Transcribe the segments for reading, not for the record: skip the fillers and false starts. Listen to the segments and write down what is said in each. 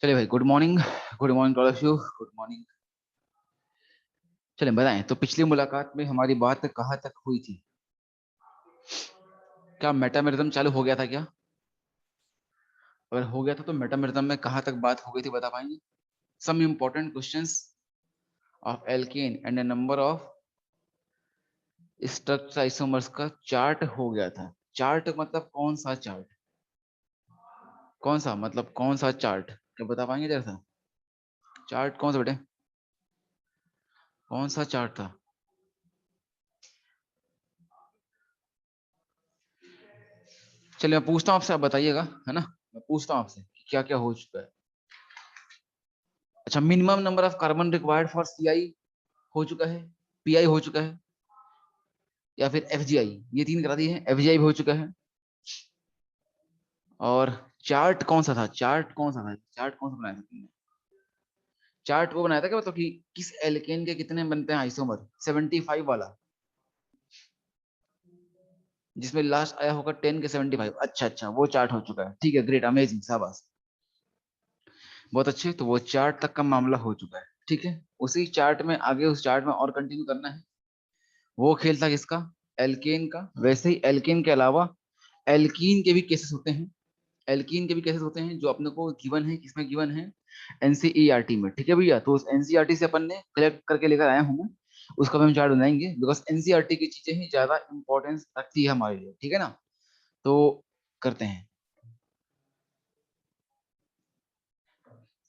चलिए भाई, good morning to all of you, good morning. चलिए बताएं, तो पिछली मुलाकात में हमारी बात कहाँ तक हुई थी? क्या मेटामेरिज्म चालू हो गया था क्या? अगर हो गया था तो मेटामेरिज्म में कहाँ तक बात हो गई थी, बता पाएंगे? Some important questions of alkane and a number of structure isomers का चार्ट हो गया था। चार्ट मतलब कौन सा चार्ट? कौन सा मतलब कौन सा चार्ट, क्या बता पाएंगे जरा सा? चार्ट कौन सा बेटे? कौन सा चार्ट था? चलिए मैं पूछता हूँ आपसे, आप बताइएगा, है ना? मैं पूछता हूँ आपसे कि क्या क्या हो चुका है। अच्छा, minimum number of carbon required for CI हो चुका है, पीआई हो चुका है, या फिर एफजीआई, ये तीन करा दिए हैं, एफजीआई भी हो चुका है। और चार्ट कौन सा था? चार्ट कौन सा था? चार्ट कौन सा बनाया था तुमने? चार्ट वो बनाया था क्या, मतलब कि किस एल्केन के कितने बनते हैं आइसोमर, 75 वाला, जिसमें लास्ट आया होगा 10 के 75। अच्छा अच्छा, वो चार्ट हो चुका है, ठीक है, ग्रेट, अमेजिंग, शाबाश, बहुत अच्छे। तो वो चार्ट तक का मामला हो चुका है, ठीक है। उसी चार्ट में आगे, उस चार्ट में और कंटिन्यू करना है। वो खेल था किसका? एल्केन का। वैसे ही एल्केन के अलावा एल्कीन के भी केसेस होते हैं। एल्कीन के भी केसेस होते हैं जो अपने को गिवन है, किसमें गिवन है? एनसीईआरटी में, ठीक है भैया। तो उस एनसीईआरटी से अपन ने कलेक्ट करके लेकर आया हूँ मैं, उसका भी हम चार्ट बनाएंगे, बिकॉज एनसीईआरटी की चीजें ही ज्यादा इंपॉर्टेंस रखती है हमारे लिए, ठीक है ना? तो करते हैं।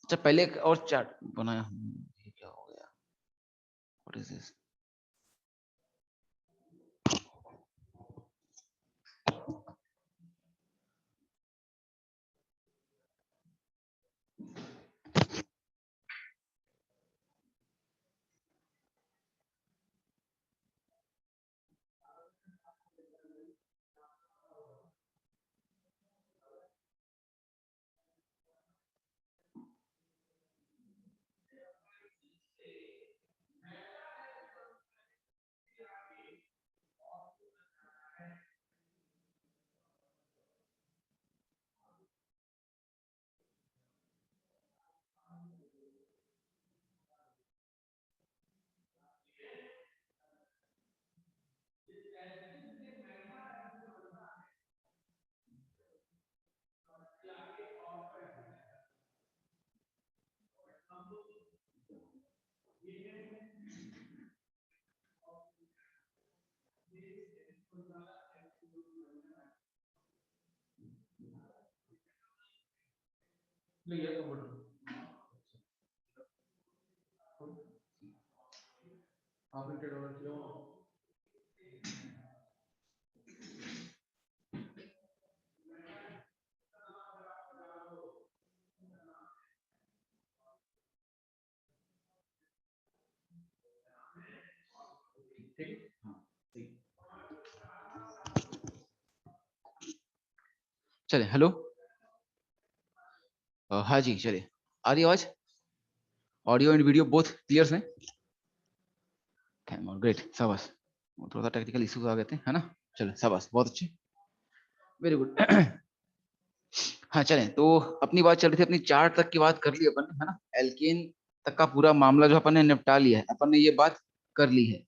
अच्छा, पहले एक और चार्ट बनाया हूँ, ये क्या हो गया? What is this? चले, हेलो। हाँ जी, चलिए। आ रही आवाज? Audio and video both clear है? ग्रेट, शाबाश। वो थोड़ा सा टेक्निकल इश्यूज आ गए थे, है ना? चलो, शाबाश, बहुत अच्छे, वेरी गुड। हाँ, चलें, तो अपनी बात चल रही थी, अपनी चार्ट तक की बात कर ली अपन ने, है ना? एल्केन तक का पूरा मामला जो अपन ने निपटा लिया है, अपन ने ये बात कर ली है,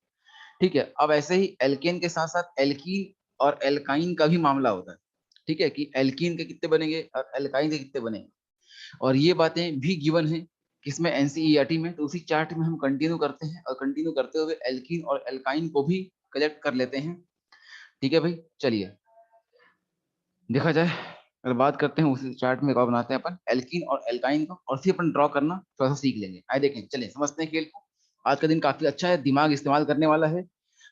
ठीक है। अब ऐसे ही एल्केन के साथ साथ एल्कीन और एल्काइन का भी मामला होता है, ठीक है, कि एल्कीन के कितने बनेंगे और एल्काइन के कितने बनेंगे। और ये बातें भी गिवन है किसमें? एनसीईआरटी में। तो उसी चार्ट में हम कंटिन्यू करते हैं, और कंटिन्यू करते हुए एल्कीन और एल्काइन को भी कलेक्ट कर लेते हैं, ठीक है भाई। चलिए, देखा जाए, अगर बात करते हैं उसी चार्ट में, बनाते हैं अपन एल्कीन और एल्काइन को, और फिर अपन ड्रॉ करना थोड़ा सा सीख लेंगे। आए देखें, चलिए समझते हैं खेल को। आज का दिन काफी अच्छा है, दिमाग इस्तेमाल करने वाला है।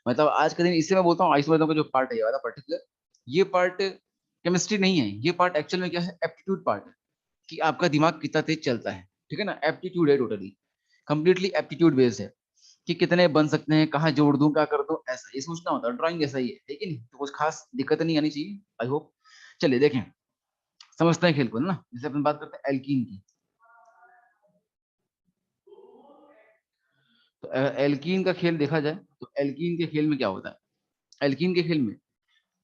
मतलब आज का दिन, इससे मैं बोलता हूँ आइसोमेरिज्म का जो पार्ट है, ये वाला पर्टिकुलर, ये पार्ट केमिस्ट्री नहीं है, ये पार्ट एक्चुअल में क्या है? एप्टीट्यूड पार्ट, कि आपका दिमाग कितना तेज चलता है, ठीक है ना? एप्टीट्यूड है, टोटली कंप्लीटली एप्टीट्यूड बेस्ड है, कि कितने बन सकते हैं, कहाँ जोड़ दूं, क्या कर दूं, ऐसा ये सोचना होता है। ड्राइंग ऐसा ही है, ठीक है नहीं? तो कुछ खास दिक्कत नहीं आनी चाहिए, आई होप। चलिए देखें, समझते हैं खेल को, है ना? जैसे अपन बात करते हैं एल्कीन की, तो एल्कीन का खेल देखा जाए, तो एल्कीन के खेल में क्या होता है? एल्कीन के खेल में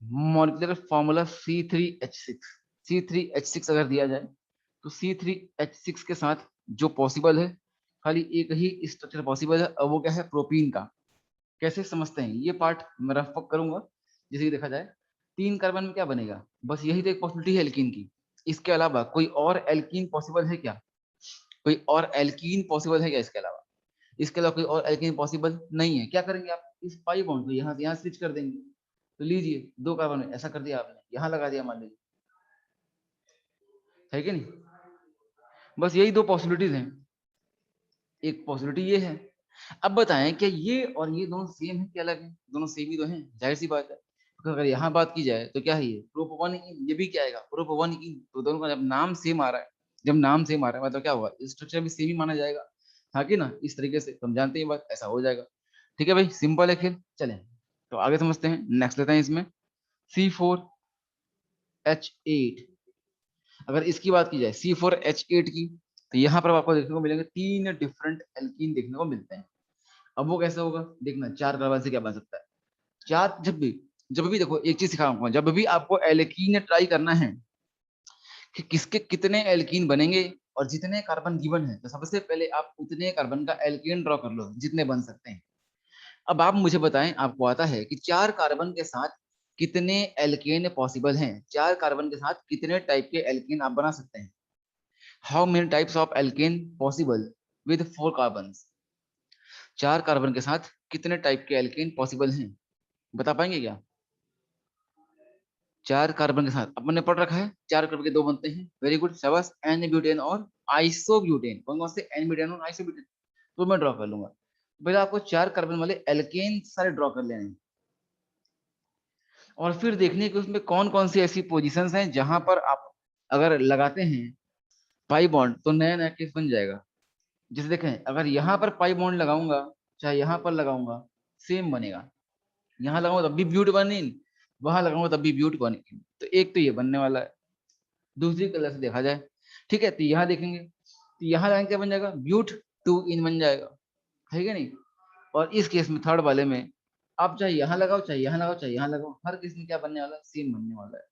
मॉलिक्यूलर फॉर्मूला C3H6, C3H6 अगर दिया जाए, तो C3H6 के साथ जो पॉसिबल है, खाली एक ही स्ट्रक्चर पॉसिबल है, और वो क्या है, प्रोपीन का। कैसे समझते हैं ये पार्ट मैं रफ अप करूंगा। जैसे कि देखा जाए 3 कार्बन में क्या बनेगा, बस यही तो एक पॉसिबिलिटी है एल्कीन की। इसके अलावा कोई और एल्कीन पॉसिबल है क्या? कोई और एल्कीन पॉसिबल है क्या इसके अलावा? इसके अलावा कोई और एल्कीन पॉसिबल नहीं है। क्या करेंगे आप, इस पाई बॉन्ड को यहाँ से यहाँ स्विच कर देंगे। तो लीजिए 2 कार्बन में ऐसा कर दिया आपने, यहाँ लगा दिया मान लीजिए, है कि नहीं? बस यही 2 पॉसिबिलिटीज हैं। एक पॉसिबिलिटी ये है। अब बताएं क्या ये और ये दोनों सेम है कि अलग है? दोनों सेम ही तो हैं, जाहिर सी बात है। तो अगर यहाँ बात की जाए तो क्या है, ये प्रोपोनिकीन, ये भी क्या आएगा, प्रोपोनिकीन। तो दोनों का जब नाम सेम आ रहा है, जब नाम सेम आ रहा है मतलब क्या हुआ, स्ट्रक्चर भी सेम ही माना जाएगा। हाँ कि ना, इस तरीके से हम जानते हैं बात, ऐसा हो जाएगा। ठीक है भाई, सिंपल है खेल। चलें तो आगे समझते हैं, नेक्स्ट लेते हैं इसमें C4H8। अगर इसकी बात की जाए C4H8 की, तो यहाँ पर आपको देखने को मिलेंगे 3 डिफरेंट एल्कीन देखने को मिलते हैं। अब वो कैसे होगा देखना, 4 कार्बन से क्या बन सकता है। चार, जब भी देखो एक चीज सिखाऊंगा, जब भी आपको एल्कीन ट्राई करना है कि किसके कितने एल्कीन बनेंगे और जितने कार्बन गिवन है, तो सबसे पहले आप उतने कार्बन का एल्कीन ड्रॉ कर लो जितने बन सकते हैं। अब आप मुझे बताएं, आपको आता है कि 4 कार्बन के साथ कितने एल्केन पॉसिबल हैं? 4 कार्बन के साथ कितने टाइप के एल्केन आप बना सकते हैं? How many types of alkene possible with 4 carbon? 4 carbon के साथ कितने टाइप के एल्केन पॉसिबल हैं, बता पाएंगे क्या? 4 कार्बन के साथ अपन ने पढ़ रखा है, 4 कार्बन के 2 बनते हैं, वेरी गुड, शाबाश। एन ब्यूटेन और आइसोब्यूटेन, कौन कौन से, एन ब्यूटेन और आइसोब्यूटेन। तो मैं ड्रॉ कर लूंगा। पहले आपको 4 कार्बन वाले एल्केन सारे ड्रॉ कर लेने हैं, और फिर देखने कि उसमें कौन कौन सी ऐसी पोजीशंस हैं जहां पर आप अगर लगाते हैं पाई बॉन्ड तो नया नया केस बन जाएगा। जैसे देखें, अगर यहाँ पर पाई बॉन्ड लगाऊंगा, चाहे यहाँ पर लगाऊंगा, सेम बनेगा। यहाँ लगाऊंगा तब भी ब्यूट बनेगी, वहां लगाऊंगा तब भी ब्यूट बनेगी। तो एक तो ये बनने वाला है। दूसरी कलर से देखा जाए, ठीक है, तो यहाँ देखेंगे, तो यहाँ लगाएंगे क्या बन जाएगा, ब्यूट 2 इन बन जाएगा, है कि नहीं? और इस केस में थर्ड वाले में आप चाहे यहाँ लगाओ, चाहे यहाँ लगाओ, चाहे यहाँ लगाओ, हर केस में क्या बनने वाला है, सेम बनने वाला है।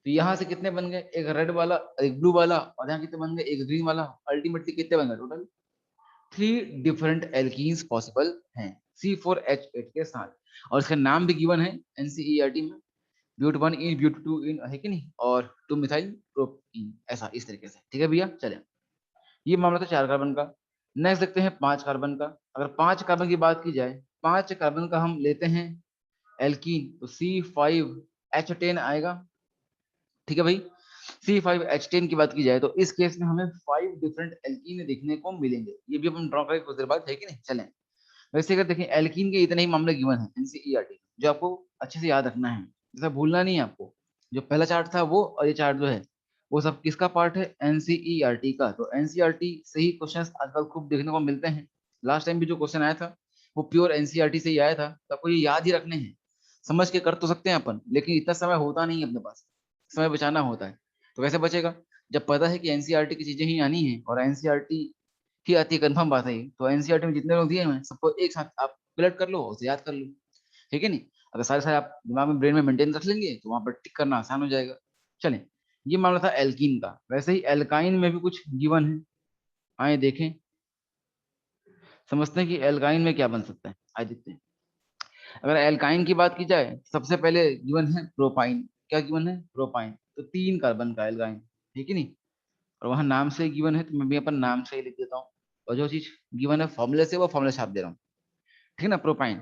तो यहाँ से कितने बन गए, एक रेड वाला, एक ब्लू वाला, और यहाँ कितने बन गए, एक ग्रीन वाला। अल्टीमेटली कितने बन गए टोटल, 3 डिफरेंट एल्कीन्स पॉसिबल हैं C4H8 के साथ। और इसका नाम भी गिवन है NCERT में, ब्यूट 1 इन, ब्यूट 2 इन, है कि नहीं, और 2 मिथाइल प्रोपीन, ऐसा इस तरीके से। ठीक है भैया, चले, ये मामला था 4 कार्बन का। नेक्स्ट देखते हैं 5 कार्बन का। अगर 5 कार्बन की बात की जाए, 5 कार्बन का हम लेते हैं एल्कीन, तो C5H10 आएगा। ठीक है भाई, C5H10 की बात की जाए तो इस केस में हमें 5 डिफरेंट एल्कीन देखने को मिलेंगे। ये भी अपन ड्रॉ करेंगे कुछ देर बाद, है कि नहीं? चलें, वैसे अगर देखें एल्कीन के इतने ही मामले गिवन है NCERT, जो आपको अच्छे से याद रखना है, जैसा भूलना नहीं है आपको। जो पहला चार्ट था वो, और ये चार्ट जो है वो सब किसका पार्ट है, NCERT का। तो NCERT से ही क्वेश्चंस आजकल खूब देखने को मिलते हैं। लास्ट टाइम भी जो क्वेश्चन आया था वो प्योर NCERT से ही आया था, तो आपको ये याद ही रखने हैं। समझ के कर तो सकते हैं अपन, लेकिन इतना समय होता नहीं है अपने पास, समय बचाना होता है। तो कैसे बचेगा, जब पता है कि NCERT की चीजें ही आनी है, और NCERT की आती है, कंफर्म बात है ये। तो NCERT में जितने लोग दिए हैं सबको एक साथ आप कलेक्ट कर लो, उसे याद कर लो, ठीक है नहीं? अगर सारे सारे आप दिमाग में, ब्रेन में मेंटेन रख लेंगे तो वहां पर टिक करना आसान हो जाएगा। चलें, ये मामला था एल्कीन का। वैसे ही एल्काइन में भी कुछ गिवन है, आए देखें, समझते हैं कि एल्काइन में क्या बन सकता है, आए देखते हैं। अगर एल्काइन की बात की जाए, सबसे पहले गिवन है प्रोपाइन। क्या गिवन है, प्रोपाइन। तो 3 कार्बन का एल्काइन, ठीक है नहीं? और वहां नाम से गिवन है, तो मैं भी अपन नाम से ही लिख देता हूँ। और जो चीज गिवन है फॉर्मूले से, वो फॉर्मूला छाप दे रहा हूँ, ठीक है ना, प्रोपाइन।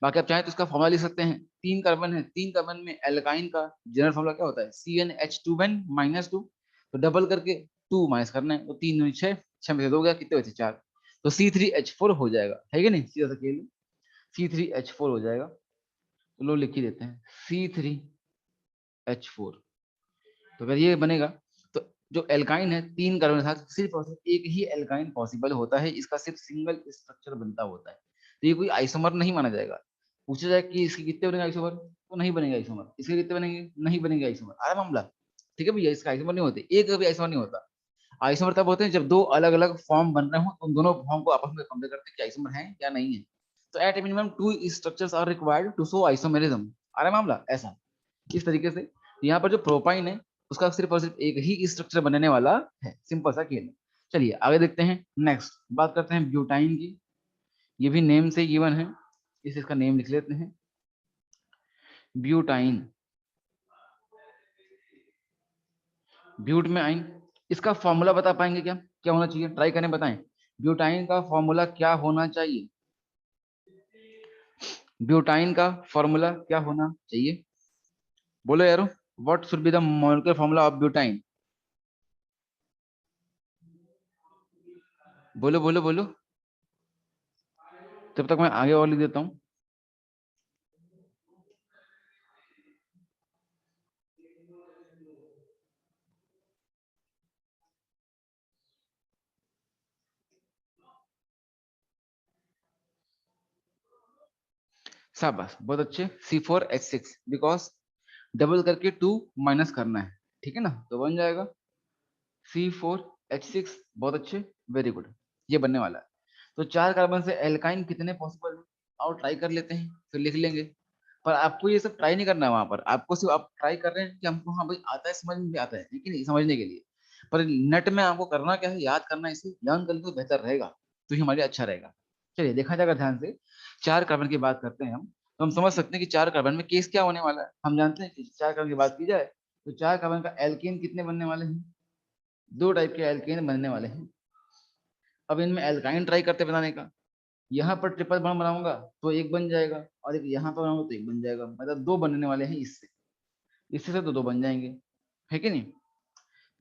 बाकी आप चाहें तो इसका फॉर्मूला लिख सकते हैं। 3 कार्बन है, 3 कार्बन में एल्काइन का जनरल फॉर्मूला क्या होता है, CnH2n-2। तो डबल करके 2 माइनस करना है, तो 3 दूनी 6, 6 में से 2 गया, कितने बचे, 4। तो C3H4 हो जाएगा, है कि नहीं? सीधा सा खेल, C3H4 हो जाएगा। तो लो लिख ही देते हैं C3H4। तो अगर ये बनेगा, तो जो एल्काइन है 3 कार्बन के साथ सिर्फ और सिर्फ एक ही एल्काइन पॉसिबल होता है, इसका सिर्फ सिंगल स्ट्रक्चर बनता होता है। तो ये कोई आइसोमर नहीं माना जाएगा। पूछा जाए कि इसके कितने बनेंगे आइसोमर, तो नहीं बनेगा आइसोमर। इसके कितने बनेंगे, नहीं बनेंगे आइसोमर, आया मामला। ठीक है भैया, इसका आइसोमर नहीं होते, एक भी आइसोमर नहीं होता। आइसोमर तब होते हैं जब 2 अलग अलग फॉर्म बन रहे हो, उन दोनों फॉर्म को आपस में कंपेयर करते हैं कि आइसोमर है या नहीं है। तो at minimum 2 structures are required to show isomerism, आ रहा है मामला ऐसा, इस तरीके से। यहाँ पर जो प्रोपाइन है उसका सिर्फ और सिर्फ एक ही स्ट्रक्चर बनने वाला है, सिंपल सा खेल। चलिए आगे देखते हैं। नेक्स्ट बात करते हैं ब्यूटाइन की। ये भी नेम से गिवन है, इसका नेम लिख लेते हैं, ब्यूटाइन, ब्यूट में आइन। इसका फॉर्मूला बता पाएंगे क्या, क्या होना चाहिए, ट्राई करें, बताएं। ब्यूटाइन का फॉर्मूला क्या होना चाहिए, ब्यूटाइन का फॉर्मूला क्या होना चाहिए, बोलो यारो, what should be the molecular formula of butyne, बोलो बोलो बोलो, तब तक मैं आगे और लिख देता हूँ। शाबाश, बहुत अच्छे, C4H6, बिकॉज डबल करके 2 माइनस करना है, ठीक है ना, तो बन जाएगा C4H6, बहुत अच्छे, वेरी गुड, ये बनने वाला है। तो 4 कार्बन से एल्काइन कितने पॉसिबल है, और ट्राई कर लेते हैं, फिर लिख लेंगे। पर आपको ये सब ट्राई नहीं करना है वहां पर, आपको सिर्फ आप ट्राई कर रहे हैं कि हमको हाँ भाई आता है, समझ में भी आता है, लेकिन नहीं समझने के लिए। पर नेट में आपको करना क्या है, याद करना है, इसे लर्न कर लो तो बेहतर रहेगा, तो ही हमारे लिए अच्छा रहेगा। चलिए देखा जाएगा ध्यान से, 4 कार्बन की बात करते हैं हम, तो हम समझ सकते हैं कि 4 कार्बन में केस क्या होने वाला है। हम जानते हैं कि 4 कार्बन की बात की जाए तो 4 कार्बन का एल्केन कितने बनने वाले हैं, 2 टाइप के एल्केन बनने वाले हैं। अब इनमें एल्काइन ट्राई करते बनाने का, यहाँ पर ट्रिपल बॉन्ड बनाऊंगा तो एक बन जाएगा, और एक यहाँ पर बनाऊंगा तो एक बन जाएगा, मतलब 2 बनने वाले हैं इससे, इससे से दो बन जाएंगे, है कि नहीं।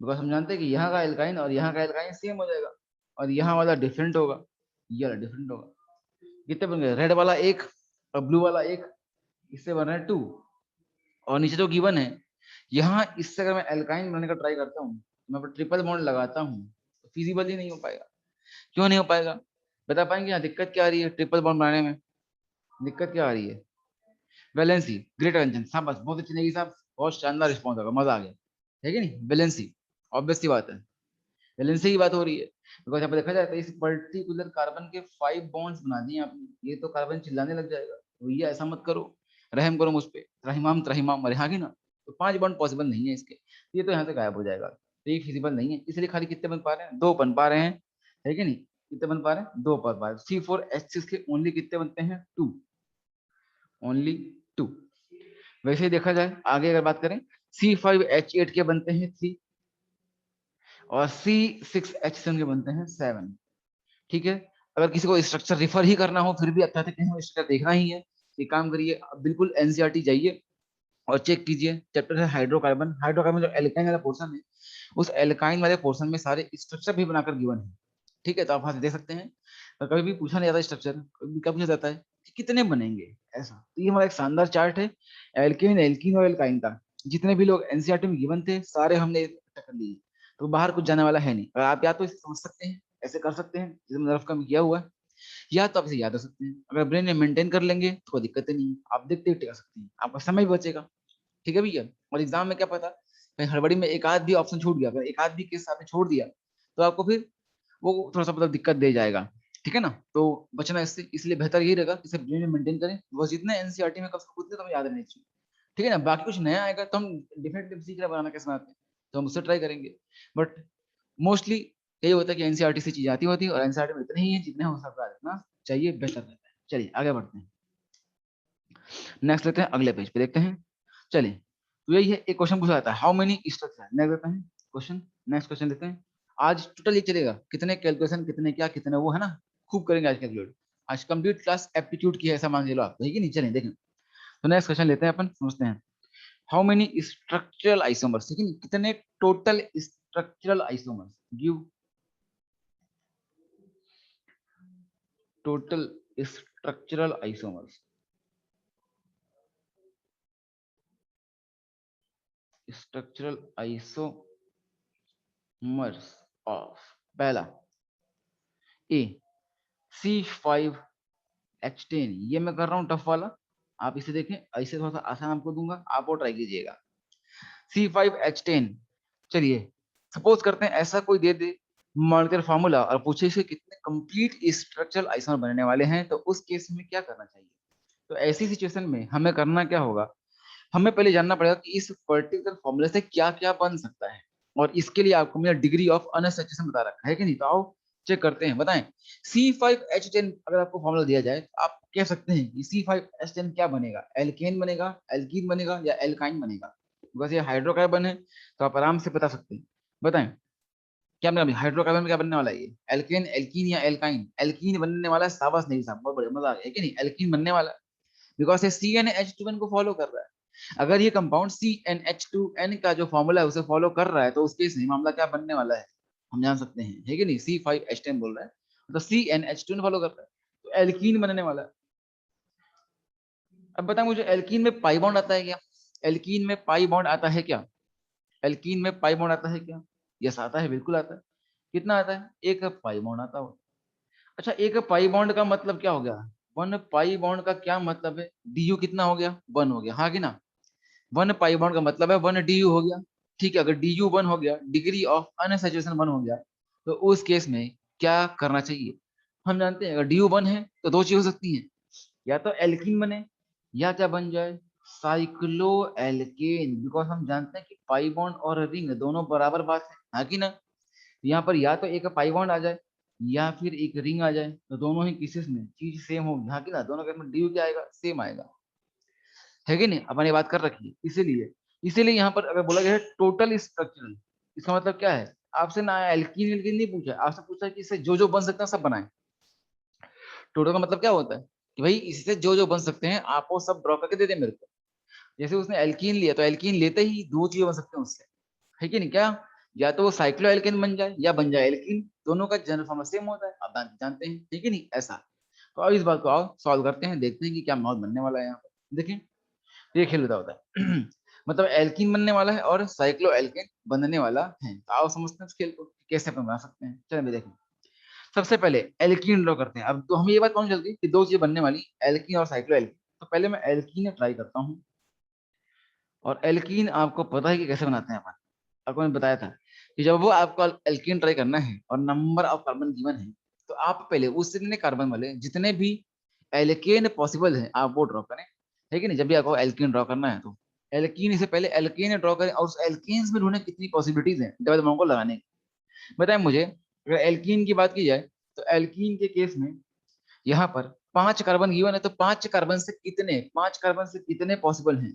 बिकॉज हम जानते हैं कि यहाँ का एल्काइन और यहाँ का एल्काइन सेम हो जाएगा, और यहाँ वाला डिफरेंट होगा, ये वाला डिफरेंट होगा। कितने बन गए, रेड वाला एक और ब्लू वाला एक, इससे बन रहा है 2। और नीचे जो गिवन है, यहाँ इससे अगर मैं एल्काइन बनाने का ट्राई करता हूँ, मैं ट्रिपल बॉन्ड लगाता हूँ, तो फिजिबल ही नहीं हो पाएगा। क्यों नहीं हो पाएगा, बता पाएंगे यहाँ दिक्कत क्या आ रही है ट्रिपल बॉन्ड बनाने में, दिक्कत क्या आ रही है, वैलेंसी, ग्रेट अटेंशन, शाबाश, बहुत अच्छी नेगी साहब, बहुत शानदार रिस्पॉन्स होगा, मजा आ गया, है कि नहीं, वैलेंसी, ऑब्वियस सी बात है, वैलेंसी की बात हो रही है। बिकॉज यहाँ पे देखा जाए तो इस पर्टिकुलर कार्बन के 5 बॉन्ड्स बना दिए आपने, ये तो कार्बन चिल्लाने लग जाएगा, तो ये ऐसा मत करो, रहम करो मुझ पे, त्रहिमाम त्रहिमाम, अरे हाँ की ना, तो 5 बॉन्ड पॉसिबल नहीं है इसके, ये तो यहाँ से गायब हो जाएगा, तो ये फिजिबल नहीं है, इसलिए खाली कितने बन पा रहे हैं, 2 बन पा रहे हैं, है कि नहीं, कितने बन पा रहे हैं, 2 बन पा रहे हैं। C4H6 के ओनली कितने बनते हैं, 2, ओनली 2। वैसे ही देखा जाए आगे अगर बात करें, C5H8 के बनते हैं 3, और C6H7 के बनते हैं 7, ठीक है। अगर किसी को स्ट्रक्चर रिफर ही करना हो फिर भी अच्छा था कि हमें स्ट्रक्चर देखना ही है, ये काम करिए, बिल्कुल एनसीईआरटी जाइए और चेक कीजिए, चैप्टर है हाइड्रोकार्बन, हाइड्रोकार्बन जो एल्काइन वाला पोर्शन है, उस एल्काइन वाले पोर्शन में सारे स्ट्रक्चर भी बनाकर गिवन है, ठीक है, तो आप वहां से देख सकते हैं। और कभी भी पूछा नहीं जाता स्ट्रक्चर, क्या पूछा जाता है कि कितने बनेंगे, ऐसा, तो ये हमारा एक शानदार चार्ट है, एल्केन एल्कीन और एल्काइन का, जितने भी लोग एनसीईआरटी में गिवन थे सारे हमने इकट्ठा कर लिए, तो बाहर कुछ जाने वाला है नहीं, और आप या तो इसे समझ सकते हैं, ऐसे कर सकते हैं जैसे मैंने रफ कम किया हुआ है, या तो आप इसे याद रख सकते हैं, अगर ब्रेन में मेंटेन कर लेंगे तो कोई दिक्कत ही नहीं है, आप देखते हुए टिका सकते हैं, आपका समय भी बचेगा, ठीक है भैया। और एग्जाम में क्या पता, कहीं हड़बड़ी में एक आध भी ऑप्शन छूट गया, अगर एक आध भी केस आपने छोड़ दिया तो आपको फिर वो थोड़ा सा मतलब दिक्कत दे जाएगा, ठीक है ना, तो बचना इससे, इसलिए बेहतर यही रहेगा कि सिर्फ ब्रेन में मेंटेन करें, बस जितने एनसीईआरटी में कब उतने तो हमें याद रहने चाहिए, ठीक है ना, बाकी कुछ नया आएगा तो हम डिफरेंट सीख रहे बनाना कैसे बनाते हैं, तो हम उससे ट्राई करेंगे, बट मोस्टली यही होता है कि एनसीईआरटी से चीजें आती होती है, और एनसीईआरटी में इतने ही है जितने हो सकता है इतना चाहिए, बेहतर रहता है। चलिए आगे बढ़ते हैं, नेक्स्ट लेते हैं, अगले पेज पे देखते हैं। चलिए, तो यही है, एक क्वेश्चन पूछा जाता है, हाउ मेनी स्ट्रक्चर, नेक्स्ट लेते हैं क्वेश्चन, नेक्स्ट क्वेश्चन लेते हैं। आज टोटल ये चलेगा, कितने कैलकुलेशन, कितने क्या, कितने वो, है ना, खूब करेंगे आज कैलकुलेट, आज कंप्लीट क्लास एप्टीट्यूड की है, ऐसा मान लो आप, है कि नहीं, चलिए देखें, तो नेक्स्ट क्वेश्चन लेते हैं अपन, समझते हैं, हाउ मेनी स्ट्रक्चरल आइसोमर्स, ठीक है, कितने total structural isomers, give total structural isomers, structural isomers of, पहला ए C5H10, ये मैं कर रहा हूँ टफ वाला, आप इसे देखें, ऐसे थोड़ा सा आसान आपको दूंगा, आप वो ट्राई कीजिएगा, C5H10। चलिए सपोज करते हैं ऐसा कोई दे दे मॉलिक्यूलर फार्मूला और पूछे इसे कितने कंप्लीट स्ट्रक्चरल आइसोमर बनने वाले हैं, तो उस केस में क्या करना चाहिए, तो ऐसी सिचुएशन में हमें करना क्या होगा, हमें पहले जानना पड़ेगा कि इस पर्टिकुलर फॉर्मूले से क्या क्या बन सकता है, और इसके लिए आपको मेरा डिग्री ऑफ अनसैचुरेशन बता रखा है कि नहीं। तो आओ चेक करते हैं, बताएं। C5H10 अगर आपको फॉर्मूला दिया जाए तो आप कह सकते हैं कि C5H10 क्या बनेगा, एल्केन बनेगा, एल्कीन बनेगा या एल्काइन बनेगा। बस ये हाइड्रोकार्बन है तो आप आराम से बता सकते हैं। बताएं क्या बनेगा, हाइड्रोकार्बन में क्या बनने वाला है, ये एल्केन, एल्कीन या एल्काइन। एल्कीन बनने वाला है, शाबाश नहीं साहब, बहुत बढ़िया, मजा आ गया है कि नहीं, एल्कीन बनने वाला है, बिकॉज ये CnH2n को फॉलो कर रहा है। अगर ये कंपाउंड CnH2n का जो फॉर्मूला है उसे फॉलो कर रहा है तो उसके इस मामला क्या बनने वाला है हम जान सकते हैं, है कि नहीं। C5H10 बोल रहा है तो CnH2n फॉलो कर रहा है तो एल्कीन बनने वाला है। अब बता मुझे, एल्कीन में पाई बॉन्ड आता है क्या, एल्कीन में पाई बॉन्ड आता है क्या, एल्कीन में पाई बॉन्ड आता है क्या। यस आता है, बिल्कुल आता है। कितना आता है, एक पाई बॉन्ड आता है। अच्छा, एक पाई बॉन्ड का मतलब क्या हो गया, वन पाई बॉन्ड का क्या मतलब है, डी कितना हो गया, वन हो गया, हाँ कि ना। वन पाई बॉन्ड का मतलब है वन डी हो गया। ठीक है, अगर डी वन हो गया, डिग्री ऑफ अनसैचुरेशन वन हो गया, तो उस केस में क्या करना चाहिए। हम जानते हैं अगर डी वन है तो दो चीज हो सकती हैं, या तो एल्कीन बने या क्या बन जाए, साइक्लो एल्केन। बिकॉज हम जानते हैं कि पाई बॉन्ड और रिंग दोनों बराबर बात है, हाँ कि ना। यहाँ पर या तो एक पाई बॉन्ड आ जाए या फिर एक रिंग आ जाए, तो दोनों ही केसेस में चीज सेम होगी, हाँ कि ना, दोनों केस में डी क्या आएगा, सेम आएगा, है कि नहीं। अपन ये बात कर रखी है, इसीलिए इसीलिए यहाँ पर अगर बोला गया है टोटल स्ट्रक्चरल, इसका मतलब क्या है, आपसे ना एल्कीन एल्कीन नहीं पूछा, आपसे पूछा कि इससे जो जो बन सकता है सब बनाए। टोटल का मतलब क्या होता है कि भाई इससे जो जो बन सकते हैं आप वो सब ड्रॉ करके दे दे मेरे को। जैसे उसने एल्कीन लिया तो एल्कीन लेते ही दो चीजें बन सकते हैं उससे, है कि नहीं, क्या, या तो वो साइक्लो एल्केन बन जाए या बन जाए एल्कीन, दोनों का जनरल फॉर्मूला सेम होता है, आप जानते हैं, ठीक है नहीं, ऐसा। तो अब इस बात को आओ सॉल्व करते हैं, देखते हैं कि क्या मॉल बनने वाला है यहाँ पर। देखिए ये खेल होता है मतलब एल्कीन बनने वाला है और साइक्लो एल्केन बनने वाला है। तो आओ समझते हैं इस खेल को कैसे अपन बना सकते हैं। चलिए देखें, सबसे पहले एल्कीन ड्रॉ करते हैं। अब तो हमें ये बात कौन चलती है कि दो चीजें बनने वाली, एल्कीन और साइक्लो एल्कीन। तो पहले मैं एल्कीन ट्राई करता हूँ, और एल्कीन आपको पता है कि कैसे बनाते हैं अपन, आपको मैंने बताया था कि जब वो आपको एल्कीन ट्राई करना है और नंबर ऑफ कार्बन गिवन है, तो आप पहले उस जितने कार्बन वाले जितने भी एल्केन पॉसिबल है आप वो ड्रॉ करें, है कि नहीं। जब भी आपको एल्कीन ड्रॉ करना है तो एल्कीन से पहले एल्केन ड्रॉ करें, और उस एल्केन्स में ढूंढने कितनी पॉसिबिलिटीज हैं डबल बॉन्ड को लगाने की। बताएं मुझे, अगर एल्कीन की बात की जाए तो एल्कीन के केस में यहाँ पर पांच कार्बन गिवन है, तो पांच कार्बन से कितने पॉसिबल हैं,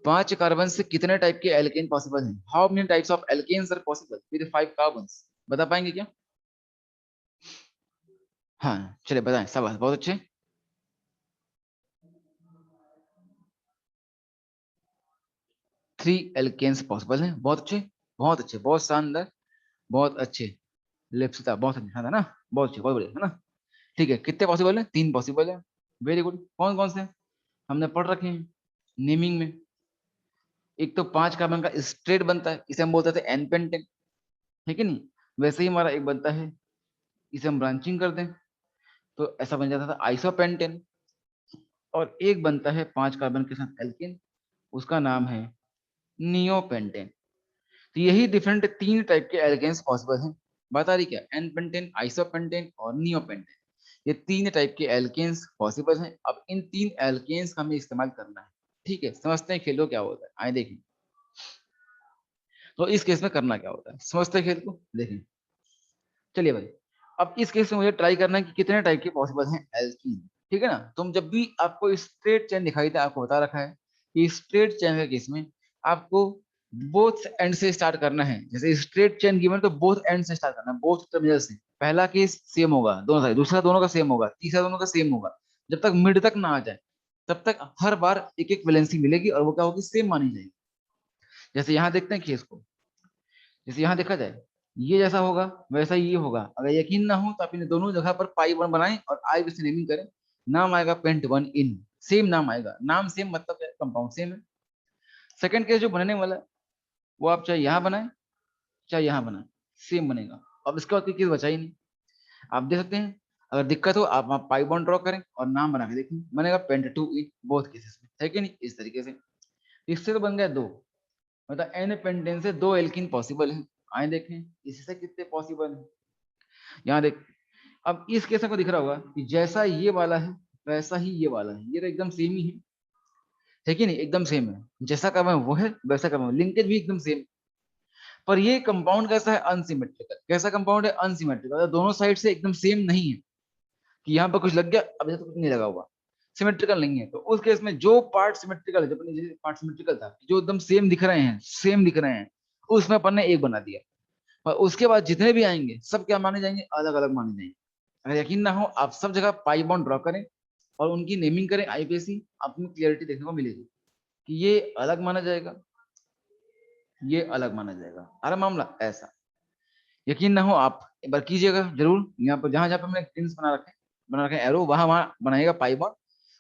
पांच कार्बन से कितने टाइप के एल्केन पॉसिबल हैं, how many types of alkanes are possible with five carbons, बता पाएंगे क्या। हाँ चलिए बताएं, सब बहुत अच्छे। थ्री एल्केन्स पॉसिबल हैं, बहुत अच्छे, बहुत अच्छे, बहुत शानदार, बहुत अच्छे। लिप्सिता बहुत अच्छा था ना, बहुत अच्छे, बहुत बढ़िया है ना। ठीक है, कितने पॉसिबल है, तीन पॉसिबल है। वेरी गुड, कौन कौन से हमने पढ़ रखे हैं नेमिंग में। एक तो पांच कार्बन का स्ट्रेट बनता है, इसे हम बोलते थे एन पेंटेन, है कि नहीं। वैसे ही हमारा एक बनता है, इसे हम ब्रांचिंग कर दें तो ऐसा बन जाता था आइसोपेंटेन। और एक बनता है पांच कार्बन के साथ एल्केन, उसका नाम है नियोपेंटेन। तो यही डिफरेंट तीन टाइप के एल्केन्स पॉसिबल हैं। बता रही क्या, एन पेंटेन, आइसोपेंटेन और नियोपेंटेन, ये तीन टाइप के एल्केन्स पॉसिबल हैं। अब इन तीन एल्केन्स का हमें इस्तेमाल करना है, ठीक है। समझते हैं खेलो क्या होता है, आए देखें। तो इस केस में करना क्या होता है, समझते हैं खेल को, देखें। चलिए भाई, अब इस केस में मुझे ट्राई करना है कि कितने टाइप के पॉसिबल हैं एल्कीन, ठीक है ना। तुम जब भी आपको स्ट्रेट चेन दिखाई दे, आपको बता रखा है कि स्ट्रेट चेन के केस में आपको बोथ एंड से स्टार्ट करना है। जैसे स्ट्रेट चेन गिवन तो बोथ एंड से स्टार्ट करना है, बोथ टर्मिनल से। पहला केस सेम होगा दोनों साइड, दूसरा दोनों का सेम होगा, तीसरा दोनों का सेम होगा। जब तक मिड तक ना आ जाए तब तक हर बार एक एक वैलेंसी मिलेगी और वो क्या होगी, सेम मानी जाएगी। जैसे यहाँ देखते हैं केस को, जैसे यहाँ देखा जाए ये जैसा होगा वैसा ही ये होगा। अगर यकीन ना हो तो आप इन दोनों जगह पर पाई वन बनाएं और आई से नेमिंग करें। नाम आएगा पेंट वन इन, सेम नाम आएगा, नाम सेम मतलब कंपाउंड सेम है। सेकंड केस जो बनने वाला है वो आप चाहे यहाँ बनाए चाहे यहाँ बनाए, सेम बनेगा। अब इसके बाद कोई केस बचा ही नहीं। आप देख सकते हैं, अगर दिक्कत हो आप पाई बॉन्ड ड्रॉ करें और नाम बना के देखें, बनेगा pent two in both cases में, है कि नहीं, इस तरीके से। इससे तो बन गया दो, मतलब एन पेंटेन से दो एल्किन पॉसिबल है। आए देखें इससे कितने पॉसिबल है, यहाँ देख। अब इस केस को दिख रहा होगा कि जैसा ये वाला है वैसा ही ये वाला है, ये तो एकदम सेम ही है। है कि नहीं, एकदम सेम है, जैसा कार्बन वो है वैसा कार्बन, लिंकेज भी एकदम सेम। पर ये कंपाउंड कैसा है, अनसिमेट्रिकल। कैसा कंपाउंड है, अनसिमेट्रिकल, दोनों साइड से एकदम सेम नहीं है कि यहाँ पर कुछ लग गया अब तो कुछ नहीं लगा हुआ, सिमेट्रिकल नहीं है। तो उस केस में जो पार्ट सिमेट्रिकल है, जो अपने पार्ट सिमेट्रिकल था, जो एकदम सेम दिख रहे हैं, सेम दिख रहे हैं, उसमें अपन ने एक बना दिया। और उसके बाद जितने भी आएंगे सब क्या माने जाएंगे, अलग अलग माने जाएंगे। अगर यकीन ना हो, आप सब जगह पाई बॉन्ड ड्रॉ करें और उनकी नेमिंग करें आईपीएसी, आपको क्लियरिटी देखने को मिलेगी कि ये अलग माना जाएगा, ये अलग माना जाएगा। अरे मामला ऐसा, यकीन ना हो आप एक बार कीजिएगा जरूर। यहाँ पर जहां जहां पर मैंने पिन्स बना रखे एरो, वहां वहां बनाइएगा पाई बॉन्ड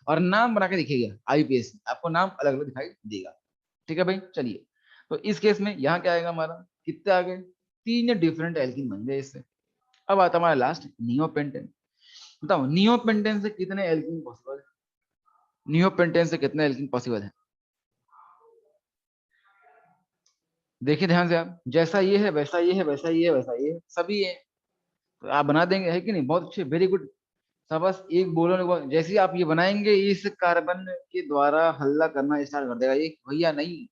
और नाम बना के दिखेगा आईपीएस, आपको नाम अलग अलग दिखाई देगा। ठीक है भाई, चलिए। तो इस केस में यहाँ क्या आएगा हमारा, कितने आ गए, 3 डिफरेंट एल्किन बन गए इससे। अब आता हमारा लास्ट नियोपेंटेन। बताओ नियोपेंटेन से कितने एल्किन पॉसिबल है, नियोपेंटेन से कितने एल्किन पॉसिबल है। देखिए ध्यान से आप, जैसा ये है वैसा ये है, वैसा ये है वैसा ये है, सभी है, तो आप बना देंगे, है कि नहीं, बहुत अच्छे, वेरी गुड। बस एक बोलो, जैसे ही आप ये बनाएंगे इस कार्बन के द्वारा हल्ला करना स्टार्ट कर देगा ये, भैया नहीं,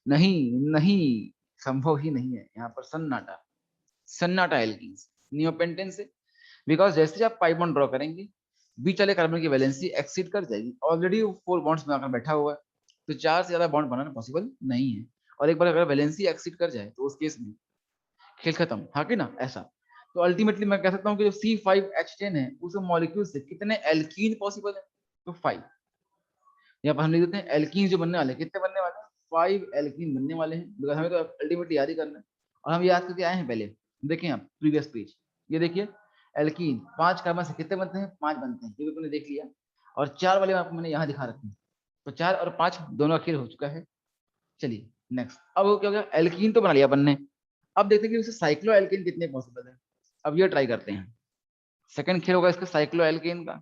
नहीं, नहीं, संभव ही नहीं है। यहाँ पर सन्नाटा, सन्नाटा एल्कीन्स नियोपेंटेन से। बिकॉज जैसे ही आप पाई बॉन्ड ड्रॉ करेंगे, बीच वाले कार्बन की वैलेंसी एक्सीड कर जाएगी, ऑलरेडी 4 बॉन्ड्स बनाकर बैठा हुआ है, तो 4 से ज्यादा बॉन्ड बनाना पॉसिबल नहीं है। और एक बार अगर वैलेंसी एक्सीड कर जाए तो उस केस में खेल खत्म, हाँ कि ना, ऐसा। तो अल्टीमेटली मैं कह सकता हूँ कि जो C5H10 है, उस मॉलिक्यूल से कितने एल्कीन पॉसिबल है, तो 5। यहाँ पर हम लिख देते हैं एल्कीन जो बनने वाले, कितने बनने वाले हैं, 5 एल्कीन बनने वाले हैं। बिकॉज हमें तो अल्टीमेटली याद ही करना है, और हम याद करके आए हैं पहले। देखें आप प्रीवियस पेज, ये देखिए, एल्कीन 5 कार्बन से कितने बनते हैं, 5 बनते हैं, ये भी देख लिया। और 4 वाले आपको मैंने यहाँ दिखा रखे हैं, तो 4 और 5 दोनों अखिर हो चुका है। चलिए नेक्स्ट, अब क्या हो गया, एल्कीन तो बना लिया अपन ने। अब देखते हैं कि उससे साइक्लो एल्केन कितने पॉसिबल है। अब ये ट्राई करते हैं, सेकंड खेल होगा इसका साइक्लो एल्केन का।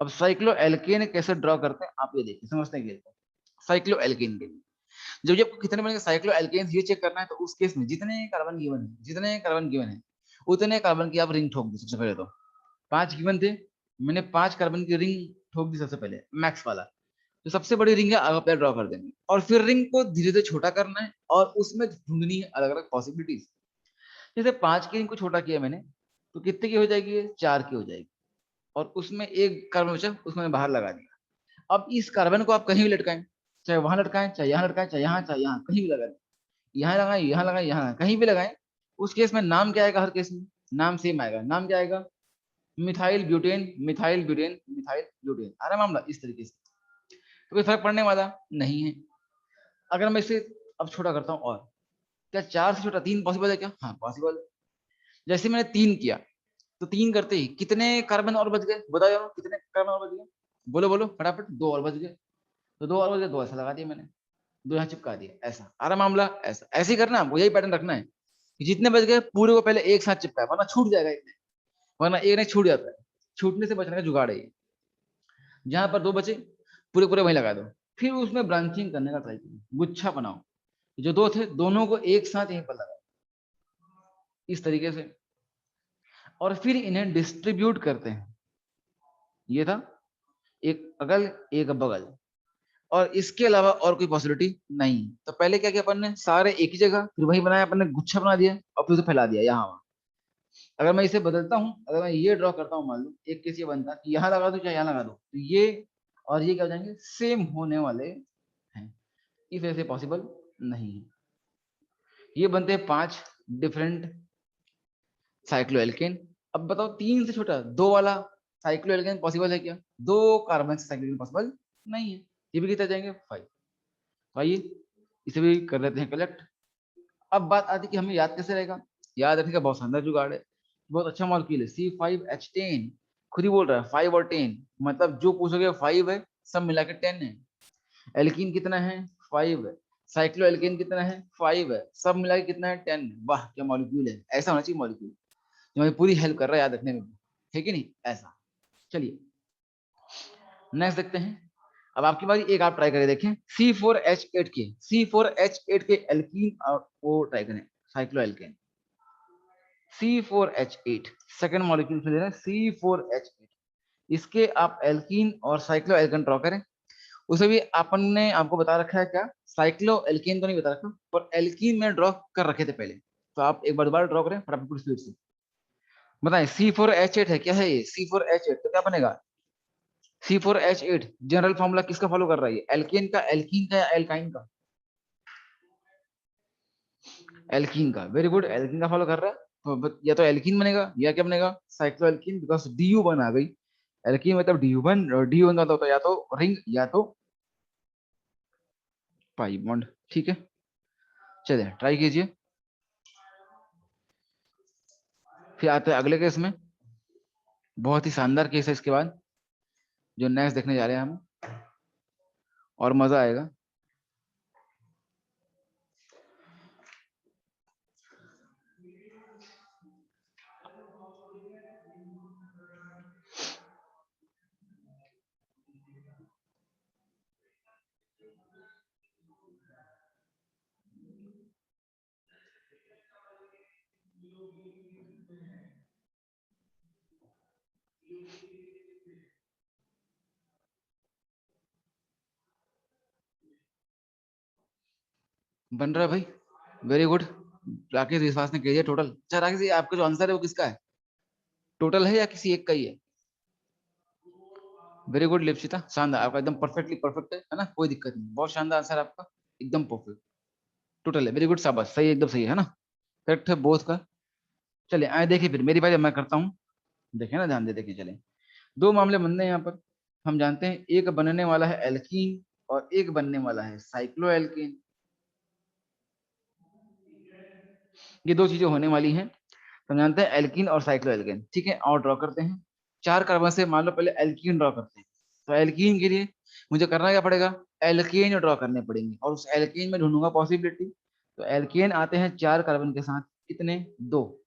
अब साइक्लो एल्केन कैसे ड्रॉ करते हैं आप ये देखिए, समझते हैं खेल को। साइक्लो एल्केन के लिए जब आपको कितने बनेंगे साइक्लो एल्केन ये चेक करना है, तो उस केस में जितने कार्बन गिवन है, जितने कार्बन गिवन है, उतने कार्बन की आप रिंग ठोक दी। सबसे पहले तो 5 गिवन थे, मैंने 5 कार्बन की रिंग ठोक दी सबसे पहले, मैक्स वाला। तो सबसे बड़ी रिंग है, आप पहले ड्रॉ कर देंगे, और फिर रिंग को धीरे धीरे छोटा करना है और उसमें ढूंढनी है अलग अलग पॉसिबिलिटीज। जैसे 5 की रिंग को छोटा किया मैंने, तो कितने की हो जाएगी ये, 4 की हो जाएगी, और उसमें एक कार्बन बचा, उसमें मैंने बाहर लगा दिया। अब इस कार्बन को आप कहीं भी लटकाएं, चाहे वहां लटकाएं, चाहे यहाँ लटकाएं, चाहे यहाँ, चाहे यहाँ, कहीं भी लगा दें, यहाँ लगाएं, यहाँ लगाएं, यहाँ लगाएं, कहीं भी लगाएं। उस केस में नाम क्या आएगा, हर केस में नाम सेम आएगा। नाम क्या आएगा, methyl butane, methyl butane, methyl butane. आरा मामला इस तरीके से, तो कोई फर्क पड़ने वाला नहीं है। अगर मैं इसे अब छोटा करता हूँ, और क्या 4 से छोटा 3 पॉसिबल है क्या, हाँ पॉसिबल। जैसे मैंने 3 किया, तो 3 करते ही कितने कार्बन और बच गए, बताओ यार, कितने कार्बन और बच गए, बोलो बोलो फटाफट, 2 और बच गए। तो 2 और बच गए, 2 ऐसा लगा दिया मैंने, 2 यहाँ चिपका दिया, ऐसा। आरा मामला ऐसा, ऐसे ही करना आपको, यही पैटर्न रखना है कि जितने बच गए पूरे को पहले एक साथ चिपकाए, वरना छूट जाएगा इतने, वरना एक नहीं छूट जाता है, छूटने से बचने का जुगाड़ है ये। जहां पर 2 बचे, पूरे पूरे वहीं लगा दो, फिर उसमें ब्रांचिंग करने का ट्राई करो, गुच्छा बनाओ, जो 2 थे दोनों को एक साथ यहीं पर लगाओ, इस तरीके से, और फिर इन्हें डिस्ट्रीब्यूट करते हैं। ये था एक अगल एक बगल, और इसके अलावा और कोई पॉसिबिलिटी नहीं। तो पहले क्या किया अपन ने, सारे एक ही जगह, फिर वही बनाया अपन ने, गुच्छा बना दिया और फिर उसे फैला दिया यहाँ वहां। अगर मैं इसे बदलता हूँ, अगर मैं ये ड्रॉ करता हूँ, मान लो एक केस ये बनता कि यहाँ लगा दो चाहे यहाँ लगा दो, तो ये और ये क्या हो जाएंगे, सेम होने वाले हैं। इस वजह से पॉसिबल नहीं है। ये बनते हैं 5 डिफरेंट साइक्लोएल्केन। अब बताओ 3 से छोटा 2 वाला साइक्लोएल्केन पॉसिबल है क्या, 2 कार्बन से साइक्लोएल्केन पॉसिबल नहीं है। ये भी कितने जाएंगे, 5। तो आइए इसे भी कर लेते हैं कलेक्ट। अब बात आती है कि हमें याद कैसे रहेगा। याद रखने का बहुत शानदार जुगाड़ है, बहुत अच्छा मॉलिक्यूल है C5H10। खुद ही बोल रहा है 5 और 10, मतलब जो पूछोगे 5 है, सब मिला के 10 है। एल्कीन कितना है, 5 है। साइक्लो एल्कीन कितना है, 5 है। सब मिला के कितना है, 10 है। वाह क्या मॉलिक्यूल है, ऐसा होना चाहिए मॉलिक्यूल जो हमें पूरी हेल्प कर रहा है याद रखने में, है कि नहीं, ऐसा। चलिए नेक्स्ट देखते हैं। अब आपकी बारी, एक आप ट्राई करके देखें C4H8 के, C4H8 के एल्कीन वो ट्राई करें, cyclo alkene C4H8 second molecule से ले रहे हैं C4H8। इसके आप एल्कीन और साइक्लो एल्केन ड्रॉ करें, उसे भी अपन ने आपको बता रखा है क्या, साइक्लो एल्केन तो नहीं बता रखा, पर एल्कीन में ड्रॉ कर रखे थे पहले, तो आप एक बार दोबारा ड्रॉ करें फटाफट स्पीड से। बताएं, C4H8 है, क्या है ये C4H8, तो क्या बनेगा C4H8। जनरल फॉर्मूला किसका फॉलो कर रहा है, एल्केन का, एल्कीन का या एल्काइन का, एल्कीन का। वेरी गुड, एल्कीन का फॉलो कर रहा है, तो या तो एल्कीन बनेगा या क्या बनेगा, साइक्लो एल्कीन, बिकॉज DU बन आ गई। एल्कीन मतलब DU1 का तो होता है या तो रिंग या तो पाई बॉन्ड। ठीक है, चलिए ट्राई कीजिए। फिर आते हैं अगले केस में, बहुत ही शानदार केस है इसके बाद जो नेक्स्ट देखने जा रहे हैं हम, और मजा आएगा। बन रहा है भाई, वेरी गुड। राकेश विश्वास ने कीजिए टोटल। अच्छा राकेश जी, आपका जो आंसर है वो किसका है, टोटल है या किसी एक का ही है। वेरी गुड लिप्सिता, शानदार, आपका एकदम परफेक्टली परफेक्ट है ना, कोई दिक्कत नहीं, बहुत शानदार आंसर आपका, एकदम परफेक्ट टोटल है। वेरी गुड, शाबाश, सही, एकदम सही है ना, करेक्ट है बोथ का। चलिए आए देखिए, फिर मेरी बात, अब मैं करता हूँ, देखें ना, ध्यान दे देखें। चले, दो मामले बनने हैं यहाँ पर। हम जानते हैं एक बनने वाला है एल्कीन और एक बनने वाला है साइक्लो एल्कीन, ये दो चीजें होने वाली हैं। तो हम जानते हैं एल्कीन और साइक्लो एल्केन, ठीक है, और ड्रॉ करते हैं। चार कार्बन से मान लो पहले एल्कीन ड्रॉ करते हैं, तो एल्कीन के लिए मुझे करना क्या पड़ेगा, एल्केन ड्रॉ करने पड़ेंगे, और उस एल्केन में ढूंढूंगा पॉसिबिलिटी। तो एल्केन आते हैं चार कार्बन के साथ, कितने, दो,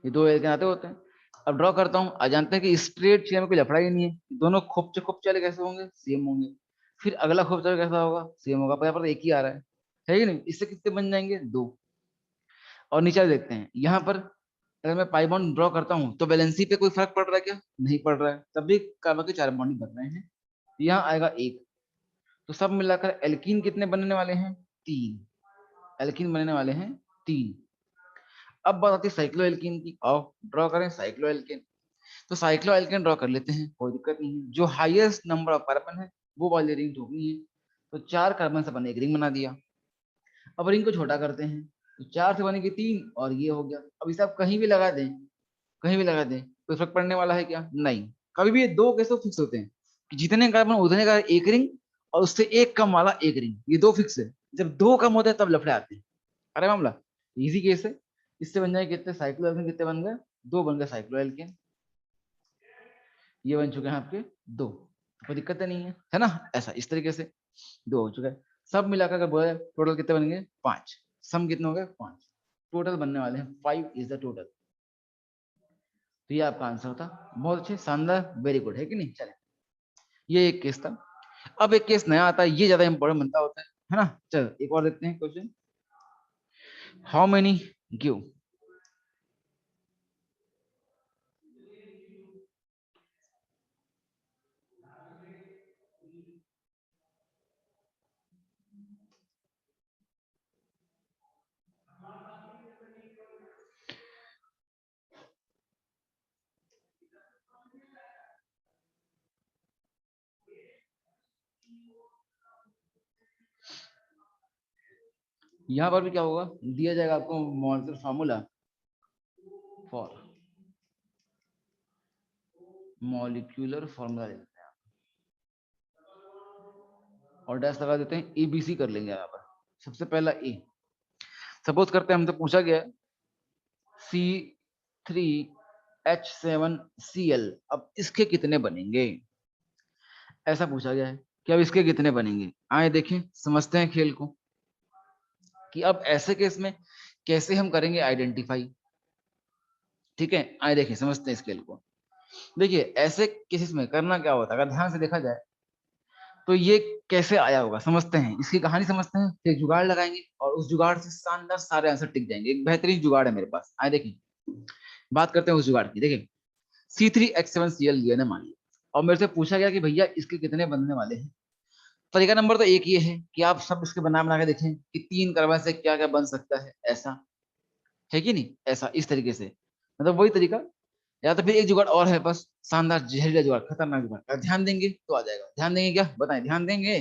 ये दो एल्केन आते होते हैं। अब ड्रॉ करता हूँ, आ जानते हैं कि स्ट्रेट चेन में कोई लफड़ा ही नहीं है, दोनों खोपचे खोपचे वाले कैसे होंगे, सेम होंगे। फिर अगला खोपचा कैसा होगा, सेम होगा, पर यहाँ पर एक ही आ रहा है कि नहीं, इससे कितने बन जाएंगे, दो। और नीचे देखते हैं यहाँ पर, अगर मैं पाई बॉन्ड ड्रॉ करता हूँ तो वैलेंसी पे कोई फर्क पड़ रहा है क्या, नहीं पड़ रहा है, तब भी कार्बन के चार बॉन्ड ही बन रहे हैं। यहाँ आएगा एक, तो सब मिलाकर एल्कीन कितने बनने वाले हैं, तीन, एल्कीन बनने वाले हैं तीन। अब बात आती है साइक्लो एल्कीन की, आओ ड्रॉ करें साइक्लो एल्कीन। तो साइक्लो एल्केन ड्रॉ कर लेते हैं, कोई दिक्कत नहीं है, जो हाईएस्ट नंबर ऑफ कार्बन है वो वाली रिंग ढूंढनी है। तो चार कार्बन से बने एक रिंग बना दिया। अब रिंग को छोटा करते हैं, तो चार से बनेगी तीन, और ये हो गया। अब इसे आप कहीं भी लगा दें, कहीं भी लगा दें, कोई फर्क पड़ने वाला है क्या, नहीं। कभी भी ये दो कैसे फिक्स होते हैं कि जितने कार्बन उतने का एक रिंग, और उससे एक कम वाला एक रिंग, ये दो फिक्स है। जब दो कम होते हैं तब लफड़े आते हैं। अरे मामला इजी केस है। इससे बन जाए कितने साइक्लो एल्केन, कितने बन गए, दो बन गए साइक्लो एल्केन। ये बन चुके हैं आपके दो, कोई दिक्कत नहीं है ना, ऐसा इस तरीके से दो हो चुका है। सब मिलाकर अगर बोले टोटल कितने बनेंगे, पांच। सम कितने हो गए, पांच, टोटल बनने वाले हैं, 5 इज द टोटल। तो ये आपका आंसर था, बहुत अच्छे, शानदार, वेरी गुड, है कि नहीं। चले, ये एक केस था। अब एक केस नया आता है, ये ज्यादा इंपॉर्टेंट बनता होता है ना। चलो एक और देखते हैं क्वेश्चन, हाउ मेनी गिव। यहाँ पर भी क्या होगा, दिया जाएगा आपको molecular formula for, molecular formula देते हैं और डैश लगा देते हैं, एबीसी कर लेंगे यहाँ पर। सबसे पहला ए, सपोज करते हैं हमसे पूछा गया C3H7Cl, अब इसके कितने बनेंगे, ऐसा पूछा गया है कि अब इसके कितने बनेंगे। आए देखें, समझते हैं खेल को, कि अब ऐसे केस में कैसे हम करेंगे आइडेंटिफाई। ठीक है, आए देखें, समझते हैं इस खेल को। देखिए ऐसे केसेस में करना क्या होता है, अगर ध्यान से देखा जाए तो ये कैसे आया होगा, समझते हैं इसकी कहानी, समझते हैं, फिर जुगाड़ लगाएंगे और उस जुगाड़ से शानदार सारे आंसर टिक जाएंगे। एक बेहतरीन जुगाड़ है मेरे पास, आए देखिए, बात करते हैं उस जुगाड़ की। देखिए C3H7Cl लिया ना, मान लिया, और मेरे से पूछा गया कि भैया इसके कितने बनने वाले हैं। तरीका नंबर तो एक ये है कि आप सब इसके बना के देखें कि 3 कार्बन से क्या क्या बन सकता है, ऐसा है कि नहीं, ऐसा इस तरीके से, मतलब वही तरीका। या तो फिर एक जुगाड़ और है बस, शानदार जहरीला जुगाड़, खतरनाक जुगाड़, अगर ध्यान देंगे तो आ जाएगा। ध्यान देंगे क्या बताएं, ध्यान देंगे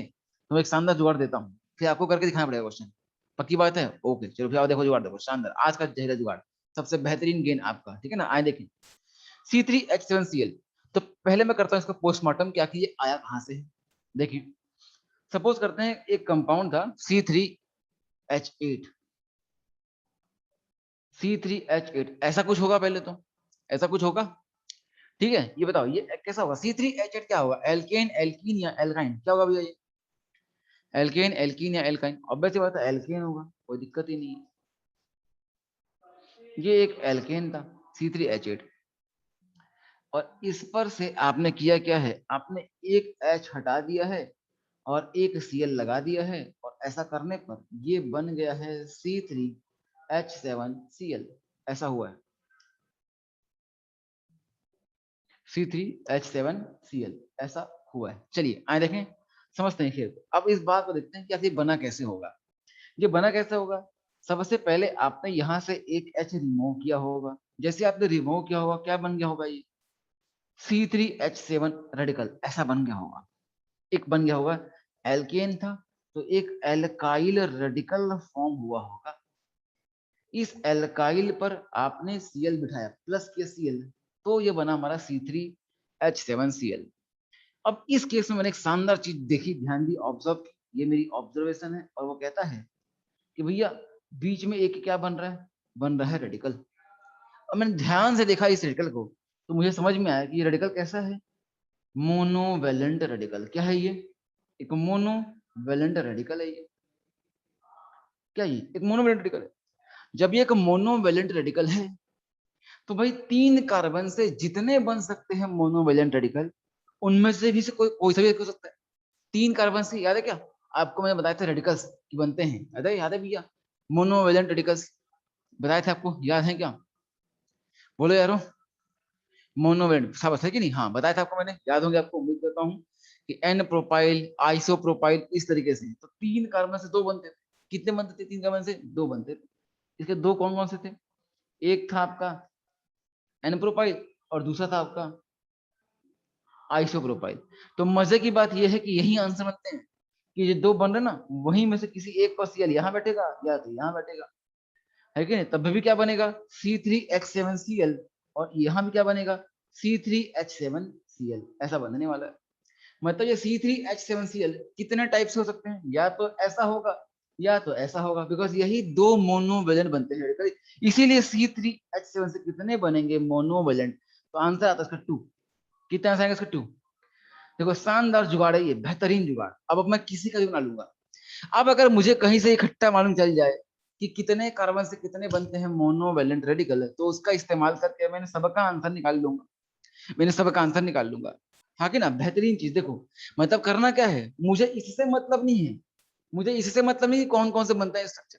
तो एक शानदार जुगाड़ देता हूँ, फिर आपको करके दिखाना पड़ेगा क्वेश्चन। पक्की बात है, ओके चलो फिर आओ देखो जुगाड़, देखो शानदार आज का जहरीला जुगाड़, सबसे बेहतरीन गेन आपका, ठीक है ना। आए देखें C3H7Cl। तो पहले मैं करता हूँ इसका पोस्टमार्टम, क्या कि ये आया कहां से है। देखिए सपोज करते हैं एक कंपाउंड था C3H8, C3H8 ऐसा कुछ होगा पहले तो, ऐसा कुछ होगा, ठीक है। ये बताओ ये कैसा होगा, C3H8 क्या होगा, एल्केन एल्कीन या एल्काइन, क्या होगा भैया ये, एल्केन एल्कीन या एल्काइन, ऑब्वियस सी बात है एल्केन होगा, कोई दिक्कत ही नहीं है। ये एक एल्केन था C3H8, और इस पर से आपने किया क्या है, आपने एक H हटा दिया है और एक Cl लगा दिया है, और ऐसा करने पर ये बन गया है C3H7Cl, ऐसा हुआ है C3H7Cl, ऐसा हुआ है। चलिए आए देखें, समझते हैं खेल को। अब इस बात को देखते हैं कि ये बना कैसे होगा। ये बना कैसे होगा, सबसे पहले आपने यहां से एक H रिमूव किया होगा, जैसे आपने रिमूव किया होगा क्या बन गया होगा, ये C3H7 रेडिकल ऐसा बन गया होगा। एक बन गया होगा, एल्केन था तो एक एल्काइल रेडिकल फॉर्म हुआ होगा, इस एल्काइल पर आपने Cl बिठाया, प्लस किया Cl, तो ये बना हमारा C3H7Cl। अब इस केस में मैंने एक शानदार चीज देखी, ध्यान दी, ऑब्जर्व, ये मेरी ऑब्जर्वेशन है, और वो कहता है कि भैया बीच में एक क्या बन रहा है, बन रहा है रेडिकल। अब मैंने ध्यान से देखा इस रेडिकल को, तो मुझे समझ में आया कि ये रेडिकल कैसा है, मोनोवेलेंट रेडिकल। क्या है ये, एक मोनोवेलेंट रेडिकल है ये, क्या ये एक मोनोवेलेंट रेडिकल है। जब ये एक मोनोवेलेंट रेडिकल है तो भाई 3 कार्बन से जितने बन सकते हैं मोनोवेलेंट रेडिकल, उनमें से भी से कोई सा भी हो सकता है। 3 कार्बन से, याद है क्या आपको, मैंने बताया था रेडिकल्स की बनते हैं, याद है भैया, मोनोवेलेंट रेडिकल्स बताए थे आपको, याद है क्या, बोलो यारो, मोनोवेलेंट सब है कि नहीं, हाँ बताया था आपको मैंने, याद होंगे आपको, उम्मीद करता हूँ कि एन प्रोपाइल आइसोप्रोपाइल इस तरीके से। तो 3 कार्बन से 2 बनते थे, कितने बनते थे 3 कार्बन से, 2 बनते थे। इसके 2 कौन कौन से थे, एक था आपका एन प्रोपाइल और दूसरा था आपका आइसोप्रोपाइल। तो मजे की बात यह है कि यही आंसर बनते हैं कि ये 2 बन रहे ना, वहीं में से किसी एक पर Cl यहाँ बैठेगा या तो यहाँ बैठेगा, है कि नहीं, तब भी क्या बनेगा C3H7Cl, और यहाँ भी क्या बनेगा C3H7Cl, ऐसा बनने वाला है। मतलब ये C3H7Cl कितने टाइप से हो सकते हैं, या तो ऐसा होगा या तो ऐसा होगा, बिकॉज यही 2 मोनोवेलेंट बनते हैं, इसीलिए C3H7 से कितने बनेंगे मोनोवेलेंट, तो आंसर आता है इसका 2। कितना आंसर आएगा इसका 2। देखो शानदार जुगाड़ है ये, बेहतरीन जुगाड़। अब मैं किसी का भी बना लूंगा। अब अगर मुझे कहीं से इकट्ठा मालूम चल जाए कि कितने कार्बन से कितने बनते हैं मोनोवेलेंट रेडिकल, तो उसका इस्तेमाल करके मैंने सबका आंसर निकाल लूंगा, मैंने सबका आंसर निकाल लूंगा। हाँ कि ना, बेहतरीन चीज। देखो मतलब करना क्या है, मुझे इससे मतलब नहीं है, मुझे इससे मतलब नहीं कौन कौन से बनता है स्ट्रक्चर,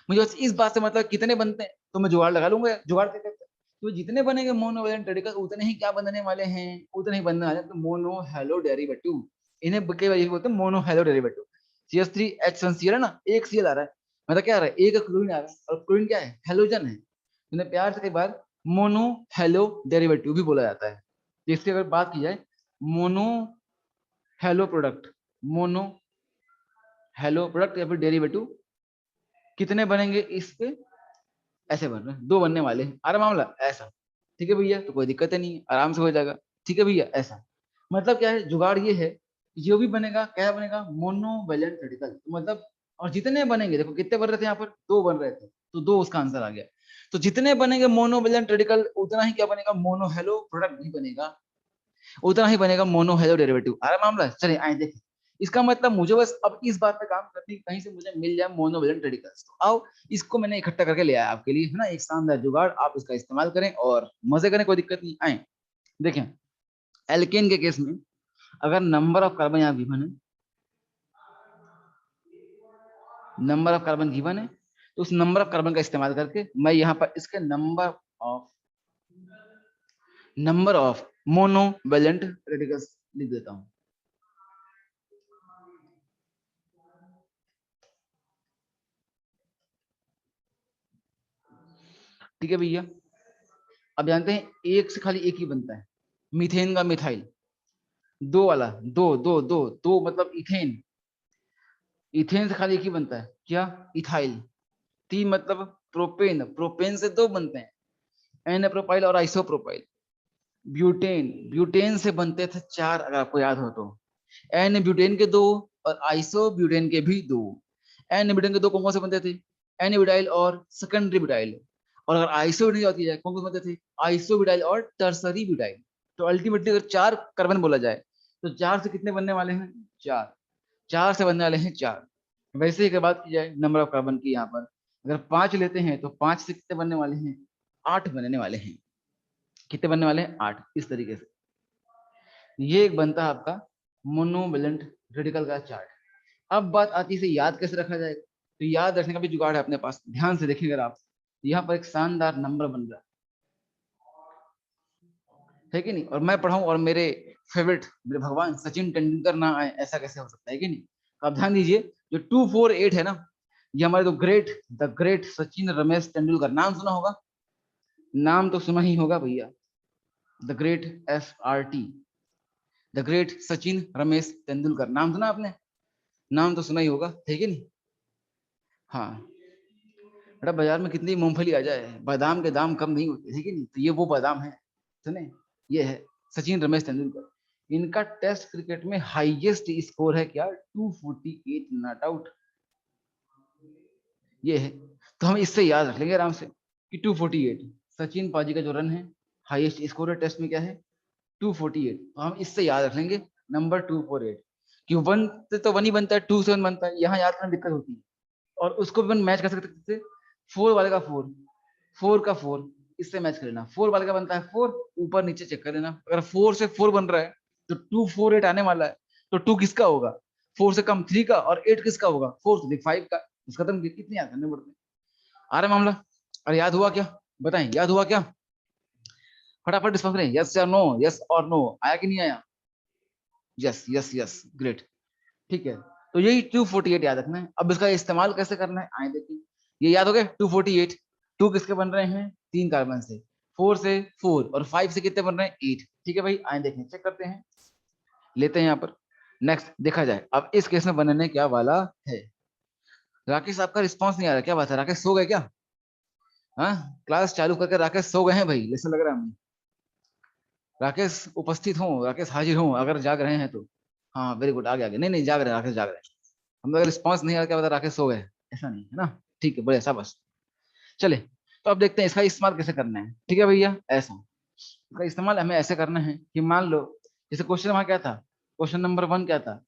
मुझे बस इस बात से मतलब कितने बनते हैं, तो मैं जुगाड़ लगा लूंगा, जुगाड़ क्या कहते हैं, तो जितने बनेंगे मोनोवेलेंट रेडिकल उतने ही क्या बनने वाले हैं, उतने ही बनने वाले हैं, तो मोनो हेलो डेरिवेटिव, इन्हें कई बार बोलते हैं मोनो हेलो डेरिवेटिव। CH3H7Cl है ना, एक Cl आ रहा है, मतलब क्या आ रहा है, एक क्लोरीन आ रहा है, और क्लोरीन क्या है, हेलोजन है, इन्हें प्यार से कई बार मोनो हेलो डेरिवेटिव भी बोला जाता है। जिसकी अगर बात की जाए mono hello product, mono hello product या फिर डेरिवेटिव, कितने बनेंगे इस पे, ऐसे बन रहे हैं, 2 बनने वाले हैं, आरा मामला ऐसा, ठीक है भैया, तो कोई दिक्कत ही नहीं है, आराम से हो जाएगा, ठीक है भैया, ऐसा। मतलब क्या है, जुगाड़ ये है, जो भी बनेगा क्या बनेगा, मोनोवेलेंट रेडिकल, मतलब, और जितने बनेंगे, देखो कितने बन रहे थे यहाँ पर, 2 बन रहे थे, तो 2 उसका आंसर आ गया। तो जितने बनेंगे मोनोवेलेंट रेडिकल उतना ही क्या बनेगा, मोनो हेलो प्रोडक्ट भी बनेगा, उतना ही बनेगा मोनो हेलो डेरिवेटिव, आरा मामला। चलिए आए देखें, इसका मतलब मुझे बस अब इस बात पे काम करनी, कहीं से मुझे मिल जाए मोनोवेलेंट रेडिकल्स, तो आओ इसको मैंने इकट्ठा करके ले आया आपके लिए, है ना, एक शानदार जुगाड़, आप इसका इस्तेमाल करें और मजे करें, कोई दिक्कत नहीं। आए देखें, एल्केन के केस में अगर नंबर ऑफ कार्बन यहाँ गिवन है, नंबर ऑफ कार्बन गिवन है, तो उस नंबर ऑफ कार्बन का इस्तेमाल करके मैं यहाँ पर इसके नंबर ऑफ मोनोवेलेंट रेडिकल्स लिख देता हूं। ठीक है भैया, अब जानते हैं एक से खाली एक ही बनता है, मीथेन का मिथाइल। दो वाला, दो दो दो दो मतलब इथेन, इथेन से खाली एक ही बनता है, क्या, इथाइल। तीन मतलब प्रोपेन, प्रोपेन से दो बनते हैं, एन प्रोपाइल और आइसोप्रोपाइल। ब्यूटेन, ब्यूटेन से बनते थे चार, अगर आपको याद हो तो, एन ब्यूटेन के दो और आइसो ब्यूटेन के भी दो। एन ब्यूटेन के दो कौन कौन से बनते थे, एन ब्यूटाइल और सेकेंडरी ब्यूटाइल। और अगर आइसो ब्यूटेन होती है कौन कौन से बनते थे, आइसो ब्यूटाइल और टर्सरी ब्यूटाइल। तो अल्टीमेटली अगर चार कार्बन बोला जाए तो चार से कितने बनने वाले हैं, चार। चार से बनने वाले हैं चार। वैसे ही अगर बात की जाए नंबर ऑफ कार्बन की, यहाँ पर अगर पांच लेते हैं तो पांच से कितने बनने वाले हैं, आठ बनने वाले हैं। कितने बनने वाले हैं, आठ। इस तरीके से ये एक बनता है आपका मोनोवेलेंट रेडिकल का चार्ट। अब बात आती है इसे याद कैसे रखा जाएगा, तो याद रखने का भी जुगाड़ है अपने पास। ध्यान से देखिए, अगर आप यहाँ पर एक शानदार नंबर बन रहा है कि नहीं, और मैं पढ़ाऊं और मेरे फेवरेट, मेरे भगवान सचिन तेंदुलकर ना आए, ऐसा कैसे हो सकता है कि नहीं। तो आप ध्यान दीजिए, जो 248 है ना, ये हमारे तो great, the great Sachin Ramesh Tendulkar, नाम सुना होगा, नाम तो सुना ही होगा भैया, the great SRT, the great Sachin Ramesh Tendulkar, नाम सुना आपने, नाम तो सुना ही होगा, ठीक है नहीं। हाँ बेटा, बाजार में कितनी मूंगफली आ जाए, बादाम के दाम कम नहीं होते, ठीक है नहीं। तो ये वो बादाम है, सुने, ये है सचिन रमेश तेंदुलकर। इनका टेस्ट क्रिकेट में हाईएस्ट स्कोर है क्या, 248 नॉट आउट, ये है। तो हम इससे याद रख लेंगे आराम से कि 248 सचिन पाजी का जो रन है, हाईएस्ट स्कोर है टेस्ट में, क्या है, 248। तो हम इससे याद रख लेंगे नंबर 248, कि वन से तो वन ही बनता है, टू से वन बनता है, यहाँ याद करने में दिक्कत होती है। और उसको भी मैच कर सकते थे, फोर वाले का फोर, फोर का फोर, इससे मैच कर लेना। फोर वाले का बनता है फोर, ऊपर नीचे चेक कर लेना, अगर फोर से फोर बन रहा है तो 248 आने वाला है। तो टू किसका होगा, फोर से कम थ्री का, और एट किसका होगा, फोर से फाइव का। उस खत्म, कितने याद करने पड़ते हैं। आ रहा मामला, अरे याद हुआ क्या, बताएं, याद हुआ क्या, फटाफट डिस्कस करें, यस या नो, यस और नो, आया कि नहीं आया, यस यस यस, ग्रेट। ठीक है, तो यही 248 याद रखना है। अब इसका इस्तेमाल कैसे करना है, आए देखिए। ये याद हो गया 248, टू किसके बन रहे हैं, तीन कार्बन से, फोर से फोर, और फाइव से कितने बन रहे हैं, एट। ठीक है भाई, आए देखें, चेक करते हैं, लेते हैं यहाँ पर। नेक्स्ट देखा जाए अब इस केस में बनने क्या वाला है। राकेश आपका रिस्पॉन्स नहीं आ रहा, क्या बात है, राकेश सो गए क्या, हाँ, क्लास चालू करके राकेश सो गए हैं भाई, जैसे लग रहा है हमें। राकेश उपस्थित हो, राकेश हाजिर हो अगर जाग रहे हैं तो। हाँ वेरी गुड, आगे आगे, नहीं नहीं, जाग रहे हैं, राकेश जाग रहे हैं। हम अगर रिस्पॉन्स नहीं आ रहा, क्या बता, राकेश सो गए, ऐसा नहीं है ना। ठीक है, बढ़िया, शाबाश। चले, तो अब देखते हैं इसका इस्तेमाल कैसे करना है। ठीक है भैया, ऐसा इसका इस्तेमाल हमें ऐसे करना है कि मान लो, जैसे क्वेश्चन वहां क्या था, क्वेश्चन नंबर 1 क्या था,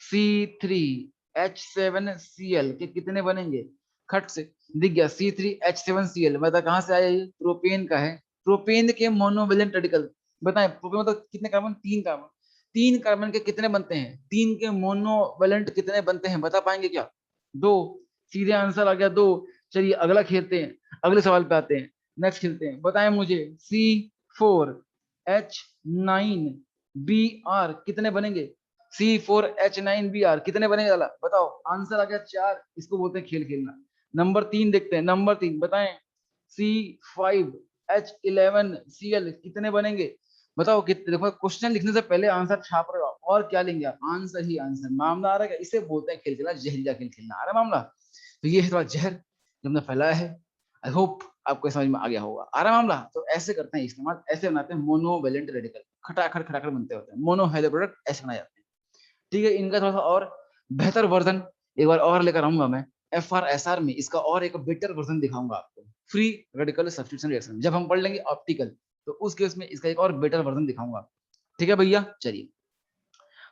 C3H7Cl के कितने बनेंगे, खट से दिख गया, C3H7Cl, बता कहाँ से आया, ये प्रोपेन का है। प्रोपेन के मोनोवेलेंट रेडिकल, बताएं प्रोपेन मतलब कितने कार्बन, तीन कार्बन। तीन कार्बन के कितने बनते हैं, तीन के मोनोवेलेंट कितने बनते हैं, बता पाएंगे क्या, दो। सीधे आंसर आ गया, दो। चलिए अगला खेलते हैं, अगले सवाल पे आते हैं, नेक्स्ट खेलते हैं, बताएं मुझे, C4H9Br कितने बनेंगे, C4H9Br कितने बनेंगे, वाला बताओ, आंसर आ गया चार, इसको बोलते हैं खेल खेलना। नंबर 3 देखते हैं, नंबर 3 बताएं, C5H11Cl कितने बनेंगे, बताओ कितने। देखो क्वेश्चन लिखने से पहले आंसर छाप रहे हो आप, और क्या लेंगे आप, आंसर ही आंसर, मामला आ रहा है, इसे बोलते हैं खेल खेलना, जहरीला खेल खेलना, आ रहा है मामला। तो ये है थोड़ा जहर जो हमने फैलाया है, आई होप आपको समझ में आ गया होगा, आ रहा मामला। तो ऐसे करते हैं इस्तेमाल, ऐसे बनाते हैं मोनोवेलेंट रेडिकल, खटाखट खटाखट बनते होते हैं, मोनो हेलो प्रोडक्ट ऐसे बनाए जाते हैं। ठीक है, इनका थोड़ा सा और बेहतर वर्जन एक बार और लेकर आऊंगा मैं, FRSR में इसका और एक बेटर वर्जन दिखाऊंगा आपको, फ्री रेडिकल सब्स्टिट्यूशन रिएक्शन, जब हम पढ़ लेंगे ऑप्टिकल, तो उस केस में इसका एक और बेटर वर्जन दिखाऊंगा। ठीक है भैया, चलिए,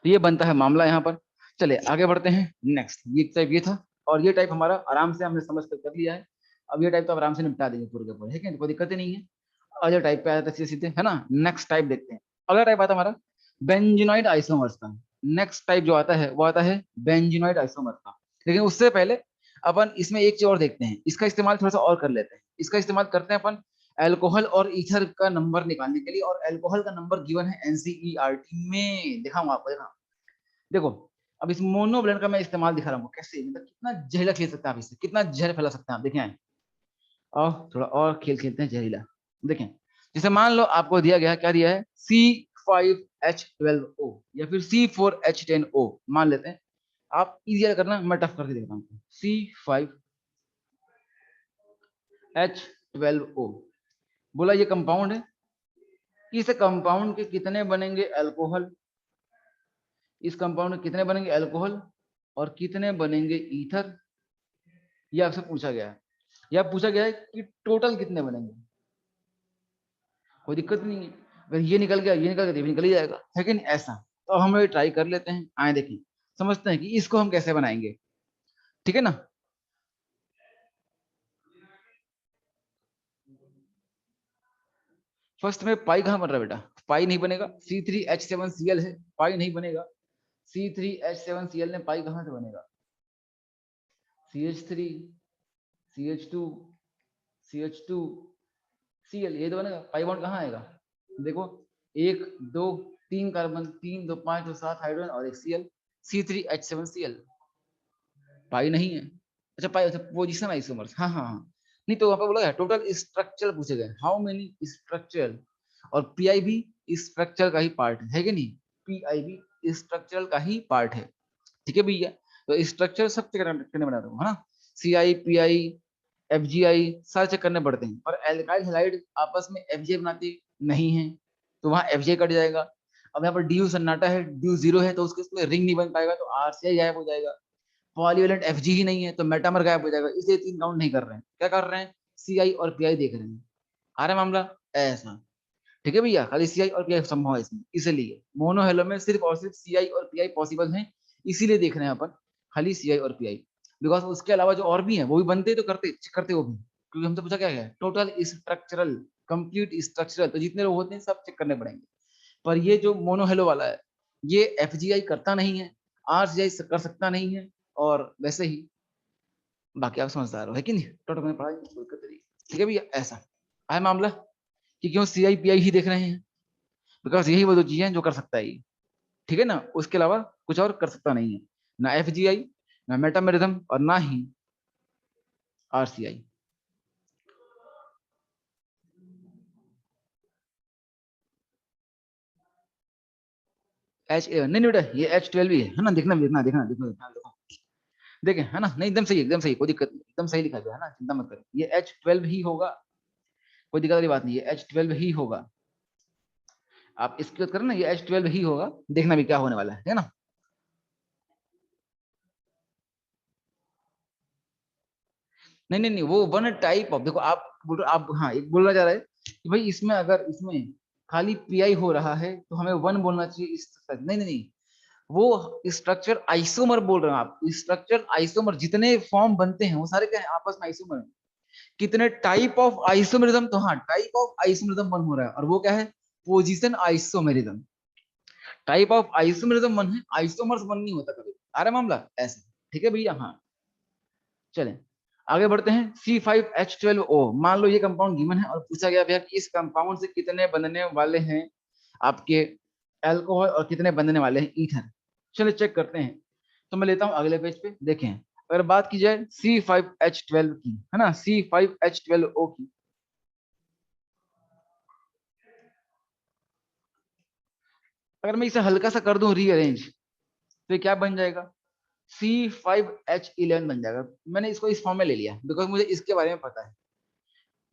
तो ये बनता है मामला यहाँ पर। चले आगे बढ़ते हैं, नेक्स्ट ये टाइप ये था, और ये टाइप हमारा आराम से हमने समझ कर लिया है। अब ये टाइप तो आराम से निपटा देंगे पूरे के पूरे, ठीक है, कोई दिक्कत ही नहीं है। अगले टाइप पे आ जाते हैं सीधे सीधे, है ना। नेक्स्ट टाइप देखते हैं, अगला टाइप आता है हमारा बेंजीनॉइड आइसोमर्स का। नेक्स्ट टाइप जो आता है वो आता है बेंजीनॉइड आइसोमर्स का। लेकिन उससे पहले अपन इसमें एक चीज और देखते हैं, इसका इस्तेमाल थोड़ा सा और कर लेते हैं। इसका इस्तेमाल करते हैं अपन अल्कोहल और ईथर का नंबर निकालने के लिए, और अल्कोहल का नंबर गिवन है एनसीईआरटी में, दिखाऊंगा आपको, देखो अब इस मोनोवैलेंट का मैं इस्तेमाल दिखा रहा हूँ कैसे, मतलब कितना जहरीला खेल सकते हैं आप इससे, कितना जहर फैला सकते हैं आप, देखें। और थोड़ा और खेल खेलते हैं जहरीला, देखें। जैसे मान लो आपको दिया गया, क्या दिया है, C5H12O या फिर C4H10O मान लेते हैं। आप इजियर करना, मैं टफ करके देता हूँ। C5H12O बोला, ये कंपाउंड है। इस कंपाउंड के कितने बनेंगे अल्कोहल, इस कंपाउंड के कितने बनेंगे अल्कोहल और कितने बनेंगे ईथर, ये आपसे पूछा गया है। या पूछा गया है कि टोटल कितने बनेंगे। कोई दिक्कत नहीं है, अगर ये निकल गया, ये निकल गया, ये निकल ही जाएगा, है कि नहीं ऐसा। तो हम लोग ट्राई कर लेते हैं, आए देखें, समझते हैं कि इसको हम कैसे बनाएंगे, ठीक है ना। फर्स्ट में पाई कहाँ बन रहा है बेटा, पाई नहीं बनेगा, C3H7Cl है, पाई नहीं बनेगा। C3H7Cl ने पाई कहाँ से बनेगा, CH3 CH2 CH2 Cl, ये तो बनेगा, पाई बॉन्ड कहाँ आएगा, देखो 1 2 3 कार्बन, 3 2 5 2 7 हाइड्रोजन और एक Cl, C3H7Cl, पाई नहीं है। अच्छा पाई, अच्छा पोजीशन आइसोमर्स, हाँ हाँ हाँ, नहीं तो वहां पर बोला है टोटल स्ट्रक्चर पूछे गए, हाउ मेनी स्ट्रक्चर, और पीआई भी स्ट्रक्चर का ही पार्ट है कि नहीं, पीआई भी स्ट्रक्चरल का ही पार्ट है, ठीक है भैया। तो स्ट्रक्चर सब चेक करने बना रहा हूँ, है ना। सीआई पीआई एफजीआई सारे चेक करने पड़ते हैं, और एल्काइल हैलाइड आपस में एफजीआई बनाते नहीं है, तो वहां एफजीआई कट जाएगा। अब यहाँ पर डी सन्नाटा है, डी जीरो है, तो उसके उसमें रिंग नहीं बन पाएगा, तो आरसीआई गायब हो जाएगा। पॉलीवेलेंट एफजी ही नहीं है, तो मेटामर गायब हो जाएगा, इसलिए 3 काउंट नहीं कर रहे हैं, क्या कर रहे हैं, सीआई और पीआई देख रहे हैं, आ रहा है मामला ऐसा, ठीक है भैया। खाली सीआई और पीआई संभव है इसमें, इसलिए मोनोहेलो में सिर्फ और सिर्फ सीआई और पीआई पॉसिबल है, इसीलिए देख रहे हैं अपन खाली सीआई और पीआई, बिकॉज उसके अलावा जो और भी है वो भी बनते तो करते करते वो भी, क्योंकि हमसे पूछा क्या है, टोटल स्ट्रक्चरल, कंप्लीट स्ट्रक्चरल, तो जितने लोग होते हैं सब चेक करने पड़ेंगे। पर ये जो मोनोहेलो वाला है, ये एफजीआई करता नहीं है, आरसीआई कर सकता नहीं है, और वैसे ही बाकी आप समझदार हो, है कि नहीं, टोटल में पढ़ाई कोई दिक्कत नहीं, ठीक है भैया ऐसा है मामला, कि क्यों सीआई पीआई ही देख रहे हैं, बिकॉज यही वो दो चीजें हैं जो कर सकता है ये, ठीक है ना, उसके अलावा कुछ और कर सकता नहीं है, ना एफजीआई, ना मेटामेरिज्म, और ना ही आरसीआई। H11 नहीं नहीं बेटा, ये H12 ही है ना, देखना देखना देखना देखना देखो, देखें है ना, नहीं एकदम सही, एकदम सही, कोई दिक्कत नहीं, एकदम सही लिखा गया है ना, चिंता मत करो, ये H12 ही होगा, कोई दिक्कत वाली बात नहीं, ये H12 ही होगा, आप इसकी बात करें ना, ये H12 ही होगा, देखना भी क्या होने वाला है ना। नहीं नहीं नहीं, वो वन टाइप ऑफ, देखो आप बोल आप, हाँ एक बोलना चाह रहे हैं कि भाई इसमें अगर इसमें खाली पीआई हो रहा है तो हमें वन बोलना चाहिए इस, नहीं नहीं नहीं, वो स्ट्रक्चर आइसोमर बोल रहे हैं आप, स्ट्रक्चर आइसोमर, जितने फॉर्म बनते हैं वो सारे क्या है, आपस में आइसोमर है। कितने टाइप ऑफ आइसोमेरिज्म, तो हाँ टाइप ऑफ आइसोमेरिज्म वन हो रहा है, और वो क्या है, position isomerism, type of isomerism one है, आइसोमर्स वन नहीं होता कभी, आ रहा मामला ऐसे, ठीक है भैया हाँ। चलें आगे बढ़ते हैं, C5H12O, मान लो ये कंपाउंड गिवन है और पूछा गया भैया कि इस कंपाउंड से कितने बनने वाले हैं आपके अल्कोहल और कितने बनने वाले हैं ईथर। चलिए चेक करते हैं, तो मैं लेता हूं अगले पेज पे, देखें अगर बात की जाए C5H12 की, है ना, C5H12O की, अगर मैं इसे हल्का सा कर दूं रीअरेंज, तो ये क्या बन जाएगा, C5H11 बन जाएगा। मैंने इसको इस फॉर्म में ले लिया बिकॉज मुझे इसके बारे में पता है,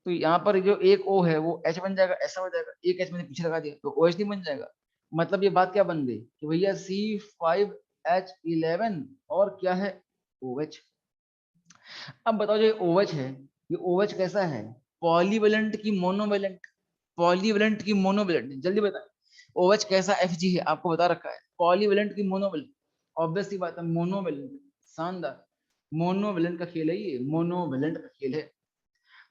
तो यहाँ पर जो एक O है वो H बन जाएगा, ऐसा हो जाएगा, एक H मैंने पीछे लगा दिया तो OH नहीं बन जाएगा। मतलब ये बात क्या बन गई कि भैया C5H11 और क्या है, OH। अब बताओ जो ये OH है, ये OH कैसा है, पॉलीवेलेंट की मोनोवेलेंट, पॉलीवेलेंट की मोनोवेलेंट, जल्दी बताएं, OH कैसा Fg है, आपको बता रखा है, पॉलीवेलेंट की मोनोवेलेंट, ऑब्वियस सी बात है, मोनोवेलेंट, शानदार, मोनोवेलेंट का खेल है ये, मोनोवेलेंट का खेल है।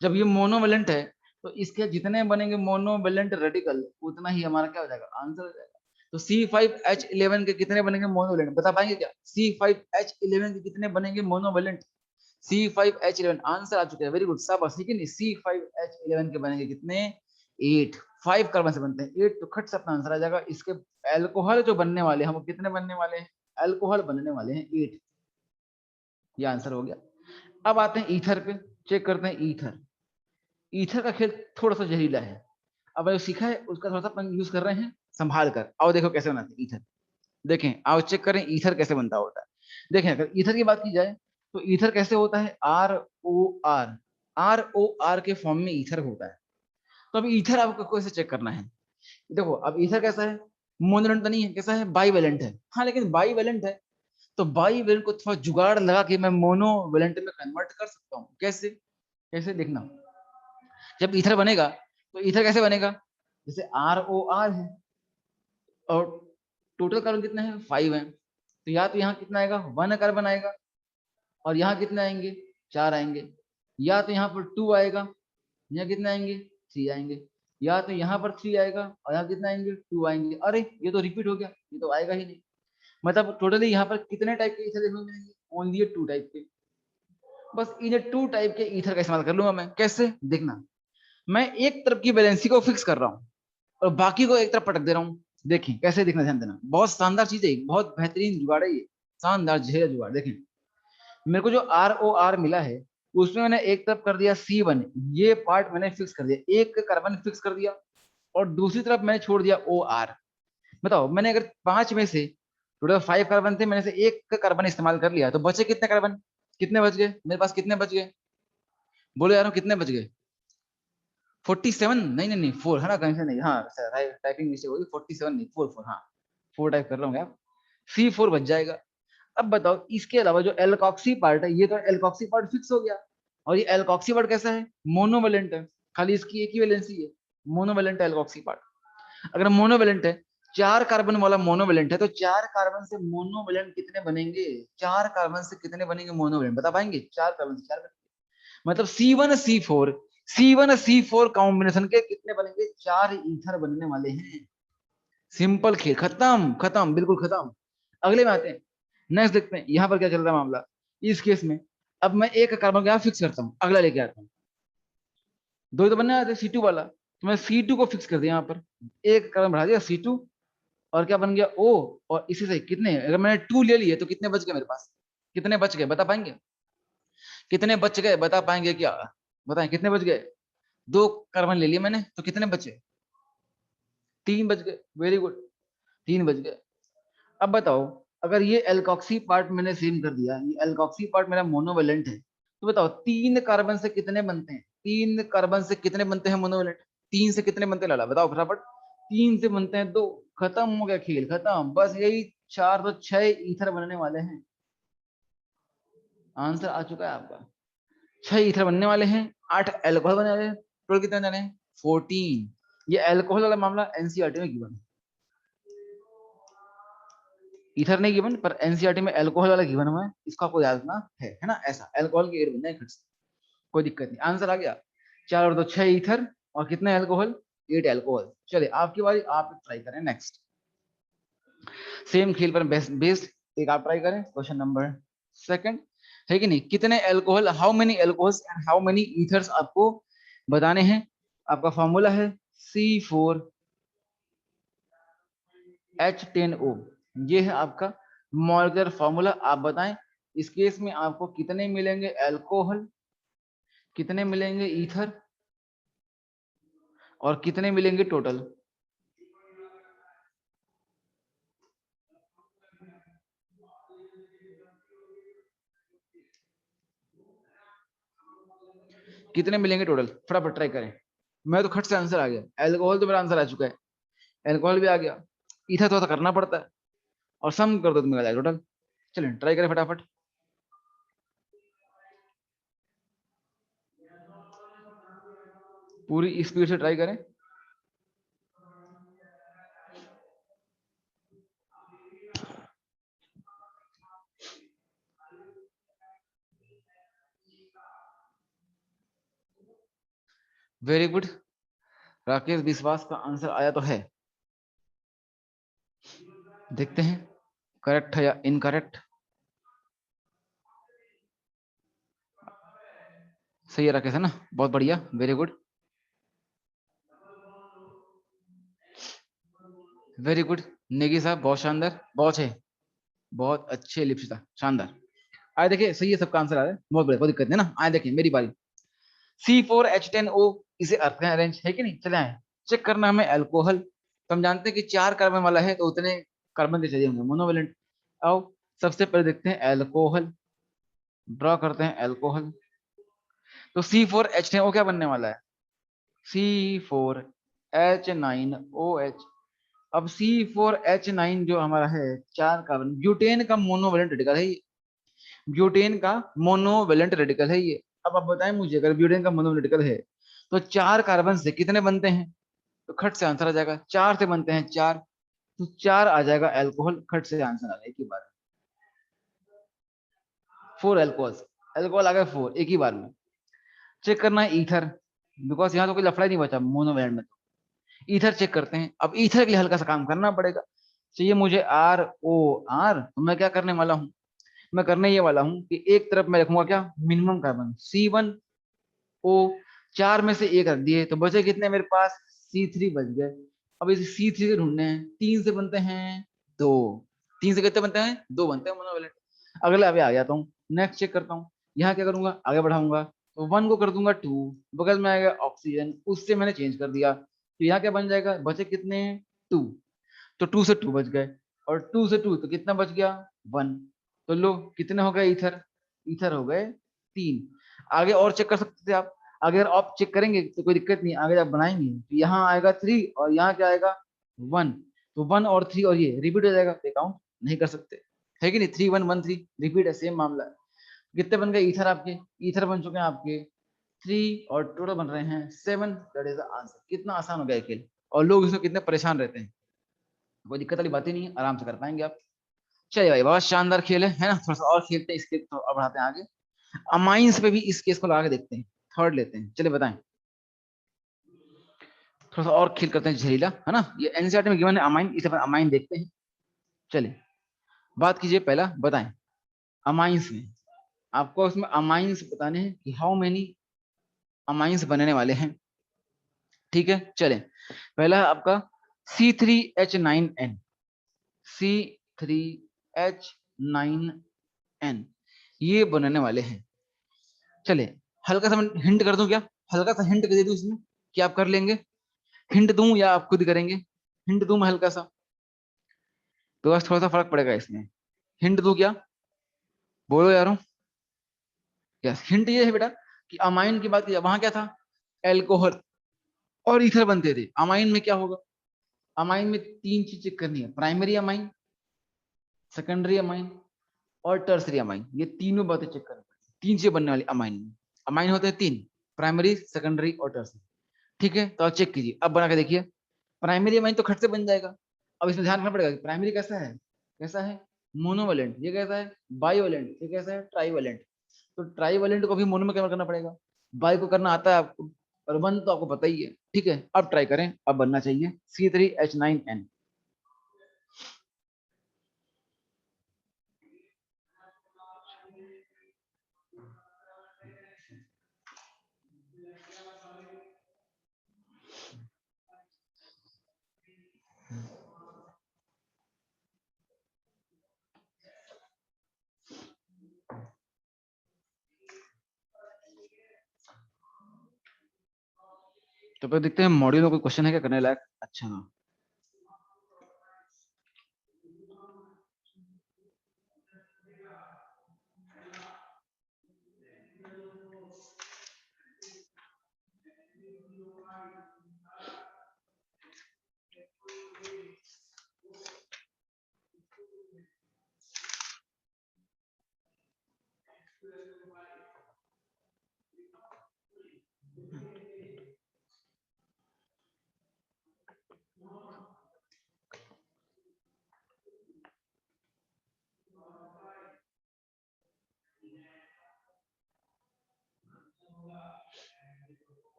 जब ये मोनोवेलेंट है तो इसके जितने बनेंगे मोनोवेलेंट रेडिकल, उतना ही हमारा क्या हो जाएगा, आंसर हो जाएगा। तो C5H11 के कितने बनेंगे मोनोवेलेंट, बता पाएंगे क्या, C5H11 के कितने बनेंगे मोनोवेलेंट, C5H11 आंसर आ चुका है, वेरी गुड, शाबाश। ठीक है, C5H11 के बनेंगे कितने, 8। 5 कार्बन से बनते हैं 8, तो खट से अपना आंसर आ जाएगा। इसके एल्कोहल जो बनने वाले हैं वो कितने बनने वाले हैं, एल्कोहल बनने वाले हैं 8। ये आंसर हो गया। अब आते हैं ईथर पे, चेक करते हैं ईथर। ईथर का खेल थोड़ा सा जहरीला है, अब जो सीखा है उसका थोड़ा सा अपन यूज कर रहे हैं संभाल कर। आओ देखो कैसे बनाते हैं ईथर, देखें, आओ चेक करें ईथर कैसे बनता होता है। देखें, अगर ईथर की बात की जाए तो ईथर कैसे होता है, ROR, ROR के फॉर्म में ईथर होता है। तो अब ईथर आपको कैसे चेक करना है, देखो अब ईथर कैसा है, मोनोवेलेंट तो नहीं है, कैसा है, बाईवेलेंट है। हाँ लेकिन बाईवेलेंट है, तो बाईवेलेंट को थोड़ा जुगाड़ लगा के मैं मोनोवेलेंट में कन्वर्ट कर सकता हूँ। कैसे, कैसे देखना, जब ईथर बनेगा तो ईथर कैसे बनेगा, जैसे ROR है और टोटल कार्बन कितने हैं, 5 है, तो या तो यहाँ कितना आएगा, 1 कार्बन आएगा, और यहाँ कितने आएंगे, 4 आएंगे, या तो यहाँ पर 2 आएगा, यहाँ कितने आएंगे, 3 आएंगे, या तो यहाँ पर 3 आएगा और यहाँ कितना आएंगे, 2 आएंगे। अरे ये तो रिपीट हो गया, ये तो आएगा ही नहीं। मतलब टोटली यहाँ पर कितने टाइप के ईथर देखने को मिलेंगे, ओनली 2 टाइप के। बस इन 2 टाइप के ईथर का इस्तेमाल कर लूंगा मैं। कैसे देखना, मैं एक तरफ की वैलेंसी को फिक्स कर रहा हूँ और बाकी को एक तरफ पटक दे रहा हूँ। देखिए कैसे देखना, ध्यान देना, बहुत शानदार चीज है, बहुत बेहतरीन जुगाड़ है ये, शानदार जहर जुगाड़। देखें, मेरे को जो ROR मिला है उसमें मैंने एक तरफ कर दिया C1, ये पार्ट मैंने फिक्स कर दिया, एक कार्बन फिक्स कर दिया, और दूसरी तरफ मैंने छोड़ दिया OR। बताओ, मैंने अगर 5 में से टोटल 5 कार्बन थे, मैंने से एक कार्बन इस्तेमाल कर लिया, तो बचे कितने कार्बन, कितने बच गए मेरे पास, कितने बच गए, बोलो यार कितने बच गए, 47, नहीं नहीं नहीं 4 है ना, कहीं से नहीं, हाँ टाइपिंग मिस्टेक होगी, 47 नहीं 44, हाँ 4 टाइप कर रहा हूँ आप, C4 बच जाएगा। अब बताओ, इसके अलावा जो एल्कॉक्सी पार्ट है, ये तो एल्कॉक्सी पार्ट फिक्स हो गया, और ये एल्कॉक्सी पार्ट कैसा है, मोनोवेलेंट है, खाली इसकी एक ही वैलेंसी है, मोनोवेलेंट एल्कॉक्सी पार्ट। अगर मोनोवेलेंट है, 4 कार्बन वाला मोनोवेलेंट है, तो 4 कार्बन से मोनोवेलेंट कितने बनेंगे, 4 कार्बन से कितने बनेंगे मोनोवेलेंट, बता पाएंगे, 4 कार्बन से 4, मतलब C1 C4 कॉम्बिनेशन के कितने बनेंगे, 4 ईथर बनने वाले हैं। सिंपल खेल, खत्म खत्म, बिल्कुल खत्म। अगले में आते हैं, नेक्स्ट देखते हैं यहाँ पर क्या चल रहा है मामला। इस केस में अब मैं एक कार्बन को यहाँ फिक्स करता हूँ, अगला लेके आता हूँ, दो ही तो बनने आते C2 वाला, तो मैं C2 को फिक्स कर दिया यहाँ पर, एक कार्बन बढ़ा दिया C2, और क्या बन गया O, और इसी से कितने, अगर मैंने 2 ले लिए तो कितने बच गए मेरे पास, कितने बच गए बता पाएंगे, कितने बच गए बता पाएंगे क्या, बताएं कितने बच गए, 2 कार्बन ले लिए मैंने तो कितने बचे, 3 बच गए, वेरी गुड, 3 बच गए। अब बताओ, अगर ये एल्कॉक्सी पार्ट मैंने सेम कर दिया, ये एल्कॉक्सी पार्ट मेरा मोनोवेलेंट है, तो बताओ 3 कार्बन से कितने बनते हैं, 3 कार्बन से कितने बनते हैं मोनोवेलेंट, 3 से कितने बनते हैं लाला, बताओ फटाफट, 3 से बनते हैं 2, खत्म हो गया खेल, खत्म, बस यही 4 तो 6 ईथर बनने वाले हैं। आंसर आ चुका है आपका, 6 ईथर बनने वाले हैं, 8 एल्कोहल बनने वाले हैं, टोटल कितने जाने हैं, 14। ये एल्कोहल वाला मामला एनसीईआरटी में गिवन है, ईथर नहीं गिवन, पर एनसीईआरटी में अल्कोहल वाला गिवन हुआ है, इसको आपको याद रखना है ना, ऐसा अल्कोहल के 8 बनना है खट से, कोई दिक्कत नहीं, आंसर आ गया, 4 और 2 6 ईथर, और कितने अल्कोहल, 8 अल्कोहल। चलिए आपकी बारी, आप ट्राई करें नेक्स्ट, सेम खेल पर बेस्ड एक आप ट्राई करें, क्वेश्चन नंबर सेकंड, है कि नहीं, कितने alcohol, how many alcohols and how many ethers आपको बताने हैं। आपका फॉर्मूला है C4H10O, ये है आपका मॉलिक्यूलर फॉर्मूला। आप बताएं इस केस में आपको कितने मिलेंगे अल्कोहल, कितने मिलेंगे ईथर, और कितने मिलेंगे टोटल, कितने मिलेंगे टोटल, फटाफट ट्राई करें। मैं तो खट से आंसर आ गया, अल्कोहल तो मेरा आंसर आ चुका है, अल्कोहल भी आ गया, ईथर तो करना पड़ता है, और सम कर दो तो मिल टोटल। चलिए ट्राई करें फटाफट, पूरी स्पीड से ट्राई करें। वेरी गुड, राकेश विश्वास का आंसर आया तो है, देखते हैं करेक्ट है या इनकरेक्ट। सही है राकेश, है ना, बहुत बढ़िया, very good, very good. Negi साहब बहुत शानदार, बहुत है, बहुत अच्छे लिप्सिता, शानदार। आए देखिए सही है, सबका आंसर आ रहा है, बहुत बढ़िया, कोई दिक्कत नहीं ना। आए देखिए मेरी बारी। C4H10O, इसे अल्काइल अरेंज है कि नहीं, चले आए चेक करना हमें अल्कोहल। तो हम जानते हैं कि 4 कार्बन वाला है, तो उतने कार्बन के चाहिए होंगे, मोनोवेलेंट। आओ सबसे पहले देखते हैं अल्कोहल, ड्रॉ करते हैं अल्कोहल। तो C4H10O क्या बनने वाला है, C4H9OH। अब C4H9 जो हमारा है, 4 कार्बन, ब्यूटेन का मोनोवेलेंट रेडिकल है ये, ब्यूटेन का मोनोवेलेंट रेडिकल है ये। अब आप बताएं मुझे, अगर ब्यूटेन का मोनोवेलेंट रेडिकल है, तो 4 कार्बन से कितने बनते हैं, तो खट से आंसर आ जाएगा, 4 से बनते हैं 4, तो 4 आ जाएगा अल्कोहल, खट से आंसर आ जाएगा एक ही बार। 4 अल्कोहल, अल्कोहल आ गया 4 एक ही बार में। चेक करना है ईथर, बिकॉज यहाँ तो कोई लफड़ा ही नहीं बचा मोनोवेलेंट में। तो ईथर चेक करते हैं। अब ईथर के लिए हल्का सा काम करना पड़ेगा, चाहिए मुझे ROR। तो मैं क्या करने वाला हूँ, मैं करने ये वाला हूँ कि एक तरफ मैं रखूंगा क्या, मिनिमम कार्बन C1O, 4 में से एक रख दिए, तो बचे कितने मेरे पास, C3 बच गए। अब इसे C3 के ढूंढने हैं, 3 से बनते हैं 2, 3 से कितने बनते हैं, 2 बनते हैं मोनोवेलेंट। अगले अभी आ जाता हूँ, नेक्स्ट चेक करता हूँ। यहाँ क्या करूंगा, आगे बढ़ाऊंगा, तो 1 को कर दूंगा 2, बगल में आएगा ऑक्सीजन, उससे मैंने चेंज कर दिया, तो यहाँ क्या बन जाएगा, बचे कितने, 2, तो 2 से 2 बच गए, और 2 से 2 तो कितना बच गया, 1। तो लो कितने हो गए ईथर, ईथर हो गए 3। आगे और चेक कर सकते थे आप, अगर आप चेक करेंगे तो कोई दिक्कत नहीं, आगे जब बनाएंगे तो यहाँ आएगा 3 और यहाँ क्या आएगा 1, तो 1 और 3 और ये रिपीट हो जाएगा, तो काउंट नहीं कर सकते, है कि नहीं, 3 1 1 3 रिपीट है, सेम मामला है। कितने बन गए ईथर आपके, ईथर बन चुके हैं आपके 3, और टोटल बन रहे हैं 7, दैट इज द आंसर। कितना आसान हो गया खेल, और लोग इसमें कितने परेशान रहते हैं, कोई दिक्कत वाली बात ही नहीं है, आराम से कर पाएंगे आप। चलिए भाई, बहुत शानदार खेल है ना, थोड़ा सा और खेलते हैं इसके, तो अब बढ़ाते हैं आगे, अमाइंस पे भी इस केस को लगा के देखते हैं, थर्ड लेते हैं, चलिए बताएं, थोड़ा सा और खेल करते हैं जहरीला, है ना, ये एनसीईआरटी में गिवन है अमाइन, इसे अमाइन देखते हैं। चलिए बात कीजिए, पहला बताएं, अमाइंस में आपको उसमें अमाइंस बताने हैं कि हाउ मेनी अमाइंस बनने वाले हैं, ठीक है। चलें, पहला है आपका C3H9N, C3H9N, ये बनने वाले हैं। चले, हल्का सा हिंट कर दूं क्या, हल्का सा हिंट दे दूं इसमें, क्या आप कर लेंगे, हिंट दूं या आप खुद करेंगे, हिंट दूं मैं हल्का सा, तो बस थोड़ा सा फर्क पड़ेगा इसमें, हिंट दूं क्या, बोलो यारों। यस, हिंट ये है बेटा कि अमाइन की बात की, वहां क्या था, एल्कोहल और ईथर बनते थे, अमाइन में क्या होगा, अमाइन में 3 चीज चेक करनी है, प्राइमरी अमाइन, सेकेंडरी अमाइन और टर्सरी अमाइन, ये तीनों बातें चेक करनी पड़ती, 3 चीजें बनने वाली अमाइन में, अमाइन होते हैं 3, प्राइमरी सेकेंडरी और टर्सरी, ठीक है। तो आप चेक कीजिए, अब बना के देखिए, प्राइमरी अमाइन तो खट से बन जाएगा। अब इसमें ध्यान रखना पड़ेगा कि प्राइमरी कैसा है, कैसा है, मोनोवेलेंट, ये कैसा है, बाइवैलेंट, ये कैसा है, ट्राइवेलेंट। तो ट्राइवेलेंट को भी मोनो में कन्वर्ट करना पड़ेगा, बाई को करना आता है आपको, और वन तो आपको पता ही है, ठीक है। अब ट्राई करें, अब बनना चाहिए C3H9N। तो फिर देखते हैं मॉड्यूल में कोई क्वेश्चन है क्या करने लायक, अच्छा।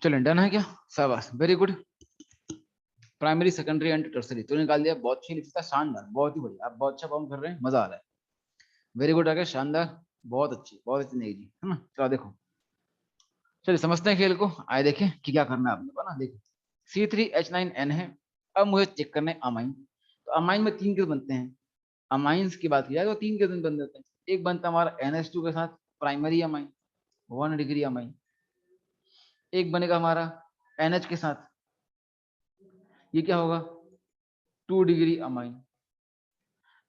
चलो डन है क्या? शाबाश, very good. Primary, secondary and tertiary तो निकाल दिया, बहुत अच्छी लिखता, शानदार, बहुत ही बढ़िया, आप बहुत अच्छा काम कर रहे हैं, मजा आ रहा है। वेरी गुड, आगे शानदार, बहुत अच्छी नहीं जी, है ना। चलो देखो, चलिए समझते हैं खेल को, आए देखें कि क्या करना है आपने ना। देखो C3H9N है, अब मुझे चेक करना है अमाइन। तो अमाइन में 3 केस बनते हैं, अमाइंस की बात की जाए तो 3 केस बन जाते हैं। एक बनता है हमारा NH2 के साथ प्राइमरी अमाइन, 1 डिग्री अमाइन। एक बनेगा हमारा NH के साथ, ये क्या होगा, 2 डिग्री अमाइन।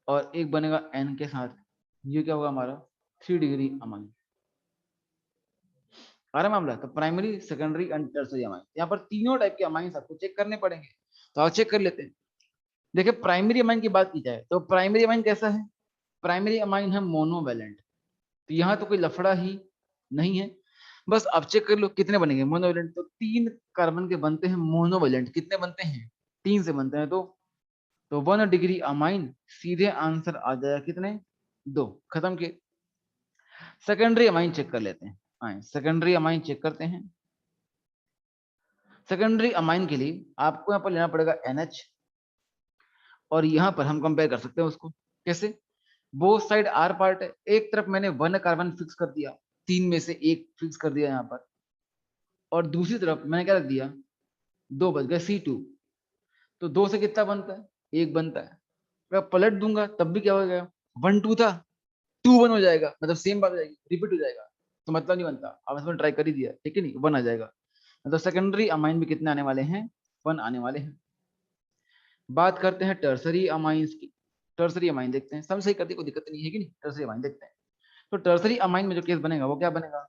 और एक बनेगा N के साथ, ये क्या होगा हमारा 3 डिग्री अमाइन। आ रहा मामला, तो primary, secondary and tertiary amine, यहाँ पर तीनों टाइप के अमाइन आपको चेक करने पड़ेंगे। तो आप चेक कर लेते हैं। देखिए प्राइमरी अमाइन की बात की जाए तो प्राइमरी अमाइन कैसा है, प्राइमरी अमाइन है मोनोवैलेंट, तो यहाँ तो कोई लफड़ा ही नहीं है। बस आप चेक कर लो कितने बनेंगे मोनोवैलेंट, तो 3 कार्बन के बनते हैं मोनोवैलेंट, कितने बनते हैं, 3 से बनते हैं। तो 1 डिग्री अमाइन, सीधे आंसर आ जाएगा कितने, 2, खत्म के। सेकेंडरी अमाइन चेक कर लेते हैं, आए सेकेंडरी अमाइन चेक करते हैं। सेकेंडरी अमाइन के लिए आपको यहाँ पर लेना पड़ेगा NH, और यहाँ पर हम कंपेयर कर सकते हैं उसको कैसे, बोथ साइड आर पार्ट है, एक तरफ मैंने 1 कार्बन फिक्स कर दिया, 3 में से 1 फिक्स कर दिया यहाँ पर, और दूसरी तरफ मैंने क्या रख दिया, 2 बच गए C2। तो 2 से कितना बनता है, 1 बनता है। अगर पलट दूंगा तब भी क्या हो जाएगा, 1 2 था, 2 1 हो जाएगा, मतलब सेम बात हो जाएगी, रिपीट हो जाएगा, तो मतलब नहीं बनता। अब इसमें ट्राई कर ही दिया, ठीक है नहीं, 1 आ जाएगा, मतलब सेकेंडरी अमाइन में कितने आने वाले हैं, 1 आने वाले हैं। बात करते हैं टर्सरी अमाइंस की, टर्सरी अमाइन देखते हैं, सब सही करते कोई दिक्कत नहीं है कि नहीं, टर्सरी अमाइन देखते हैं। तो टर्सरी अमाइन में जो केस बनेगा वो क्या बनेगा,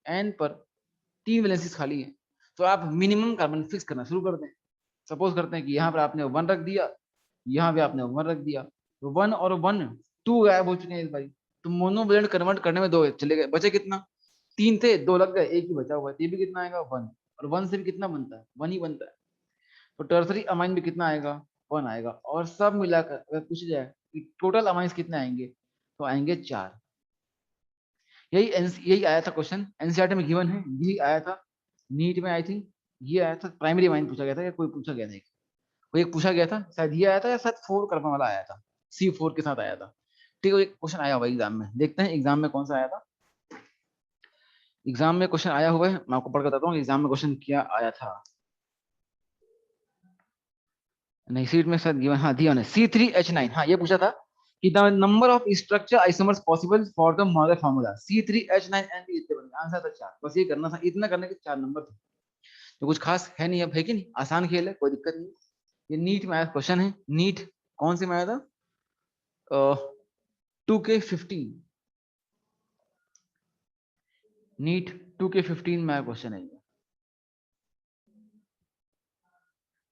एन पर 3 वैलेंसीज खाली है, तो आप मिनिमम कार्बन फिक्स करना शुरू कर दें। सपोज करते हैं कि यहाँ पर आपने 1 रख दिया, यहाँ पे आपने 1 रख दिया, तो 1 और 1 2 गायब हो चुके हैं इस बारी, तो मोनोवैलेंट कन्वर्ट करने में 2 चले गए, बचे कितना, 3 थे, 2 लग गए, एक ही बचा हुआ है, ये भी कितना आएगा 1, और 1 से भी कितना बनता है, 1 ही बनता है। तो टर्सरी अमाइन में कितना आएगा, 1 आएगा, और सब मिलाकर अगर पूछ जाए कि टोटल अमाइंस कितने आएंगे, तो आएंगे 4। यही आया था क्वेश्चन, एनसीईआरटी में गिवन है, यही आया था नीट में, आई थिंक ये आया था, प्राइमरी अमाइन पूछा गया था, या कोई पूछा गया था, कोई एक पूछा गया था शायद, ये आया था, या शायद 4 कर्मा वाला आया था, C4 के साथ आया था। ठीक है, एक क्वेश्चन आया हुआ एग्जाम में, देखते हैं एग्जाम में कौन सा आया था। एग्जाम में क्वेश्चन आया हुआ है, मैं आपको पढ़ के बताता हूँ एग्जाम में क्वेश्चन क्या आया था। नहीं सीट में शायद गिवन, हाँ दिया C3H9, हाँ ये पूछा था कि the number of structure isomers possible for the model formula C3H9N इतने बने, आंसर था 4, बस ये करना था, इतना करने के 4 नंबर थे, तो कुछ खास है नहीं, अब है कि नहीं, आसान खेल है, कोई दिक्कत नहीं। ये नीट में आया क्वेश्चन है, नीट कौन से में आया था, 2K15, नीट 2K15 में आया क्वेश्चन है,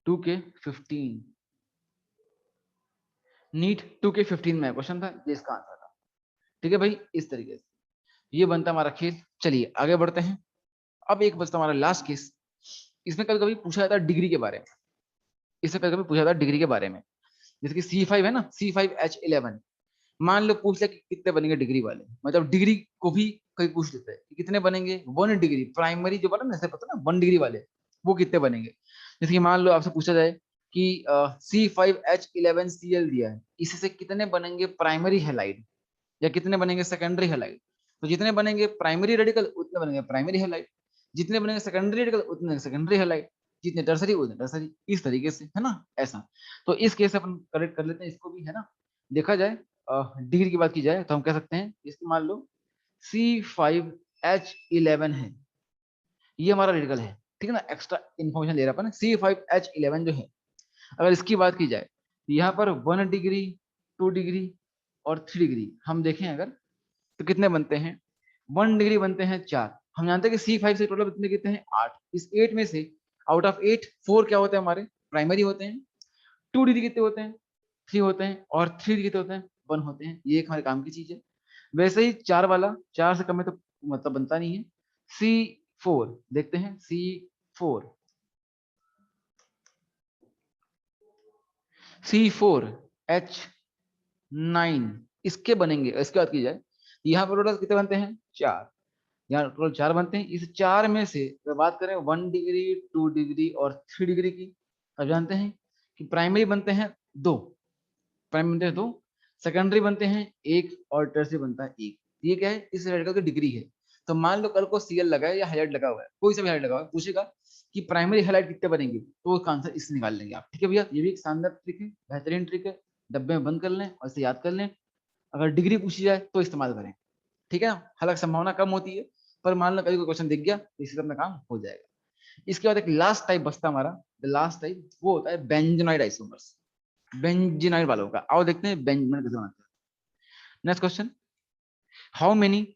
2K15, नीट 2K15 में क्वेश्चन था, ये इसका आंसर था। ठीक है भाई, इस तरीके से ये बनता हमारा खेल। चलिए आगे बढ़ते हैं। अब एक बचता हमारा लास्ट केस, इसमें कभी कभी पूछा जाता है डिग्री के बारे में, इसमें कभी कभी पूछा जाता है डिग्री के बारे में, जैसे कि C5 है ना, C5H11, मान लो पूछ ले कि कितने बनेंगे डिग्री वाले, मतलब डिग्री को भी कहीं पूछ लेते हैं कि कितने बनेंगे 1 डिग्री, प्राइमरी जो बना ना, जैसे पता ना 1 डिग्री वाले वो कितने बनेंगे। जैसे कि मान लो आपसे पूछा जाए कि C5H11Cl दिया है, इससे कितने बनेंगे प्राइमरी हेलाइड, या कितने बनेंगे सेकेंडरी हेलाइड, तो जितने बनेंगे प्राइमरी रेडिकल उतने बनेंगे प्राइमरी हेलाइड, जितने बनेंगे सेकेंडरी रेडिकल उतने सेकेंडरी हेलाइड, जितने टर्सरी उतने टर्सरी, इस तरीके से, है ना ऐसा। तो इस केस से अपन करेक्ट कर लेते हैं इसको भी, है ना। देखा जाए डिग्री की बात की जाए तो हम कह सकते हैं, इसको मान लो C5H11 है, ये हमारा रेडिकल है, ठीक है ना, एक्स्ट्रा इन्फॉर्मेशन ले रहा अपन, C5H11 जो है, अगर इसकी बात की जाए तो यहाँ पर 1 डिग्री, 2 डिग्री और 3 डिग्री हम देखें अगर, तो कितने बनते हैं, 1 डिग्री बनते हैं 4, हम जानते हैं कि C5 से टोटल कितने कितने हैं 8, इस 8 में से आउट ऑफ 8 4 क्या होते हैं हमारे प्राइमरी होते हैं, 2 डिग्री कितने होते हैं 3 होते हैं, और 3 डिग्री कितने होते हैं 1 होते हैं, ये एक हमारे काम की चीज है। वैसे ही 4 वाला 4 से कम है तो मतलब बनता नहीं है। C4 देखते हैं, C4 C4H9 इसके बनेंगे, इसके बात की जाए यहाँ पर टोटल कितने बनते हैं 4, यहाँ टोटल 4 बनते हैं। इस 4 में से अगर बात करें 1 डिग्री, 2 डिग्री और 3 डिग्री की, अब जानते हैं कि प्राइमरी बनते हैं 2, प्राइमरी बनते हैं 2, सेकेंडरी बनते हैं 1 और टर्सरी बनता है 1। ये क्या है, इस रेडिकल की डिग्री है। तो मान लो कल को सीएल लगा है या हाईलाइट लगा हुआ है, कोई सा भी हाईलाइट लगा हुआ है, पूछेगा कि प्राइमरी हाईलाइट कितने बनेंगे, तो उसका आंसर इससे निकाल लेंगे आप। ठीक है भैया, ये भी एक शानदार ट्रिक है, बेहतरीन ट्रिक है, डब्बे में बंद कर लें और इसे याद कर लें। अगर डिग्री पूछी जाए तो इस्तेमाल करें, ठीक है ना। हालांकि संभावना कम होती है, पर मान लो कभी कोई क्वेश्चन दिख गया तो इससे अपना काम हो जाएगा। इसके बाद एक लास्ट टाइप बचता हमारा, द लास्ट टाइप, वो होता है बेंजोनाइड आइसोमर्स। बेंजीनाइड वालों का आओ देखते हैं बेंजीनाइड कैसे बनाते हैं। Next question, how many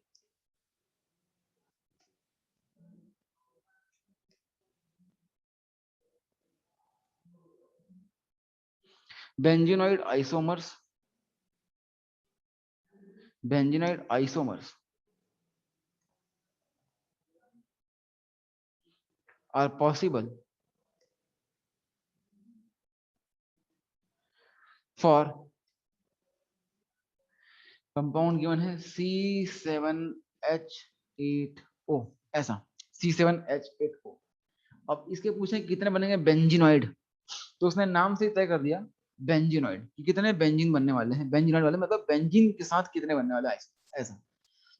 benzenoid isomers, benzenoid isomers are possible for compound given है C7H8O, ऐसा C7H8O। अब इसके पूछे कितने बनेंगे बेंजीनॉइड, तो उसने नाम से तय कर दिया बेंजीनॉइड कि कितने बेंजीन बनने वाले हैं। बेंजीनॉइड वाले मतलब बेंजीन के साथ कितने बनने वाले हैं, ऐसा।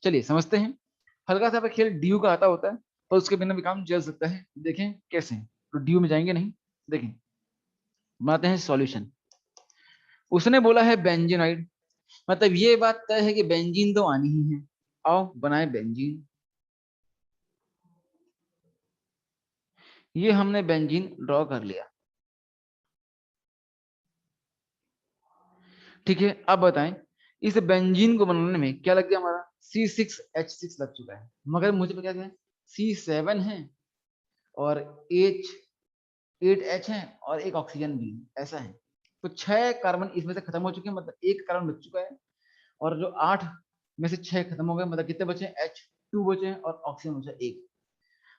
चलिए समझते हैं। हल्का सा खेल ड्यू का आता होता है, पर उसके बिना भी काम चल सकता है। देखें कैसे, तो ड्यू में जाएंगे नहीं, देखें बनाते हैं सॉल्यूशन। उसने बोला है बेंजीनॉइड, मतलब ये बात तय है कि बेंजीन तो आनी ही है। आओ बनाए बेंजीन, ये हमने बेंजीन ड्रॉ कर लिया। ठीक है, अब बताएं इस बेंजीन को बनाने में क्या लग गया हमारा, C6H6 लग चुका है, मगर मुझे क्या है C7 है और H8H है और एक ऑक्सीजन भी, ऐसा है। तो 6 कार्बन इसमें से खत्म हो चुके हैं, मतलब एक कार्बन बच चुका है। और जो 8 में से 6 खत्म हो गए, मतलब कितने बचे, H2 बचे हैं और ऑक्सीजन बचा 1।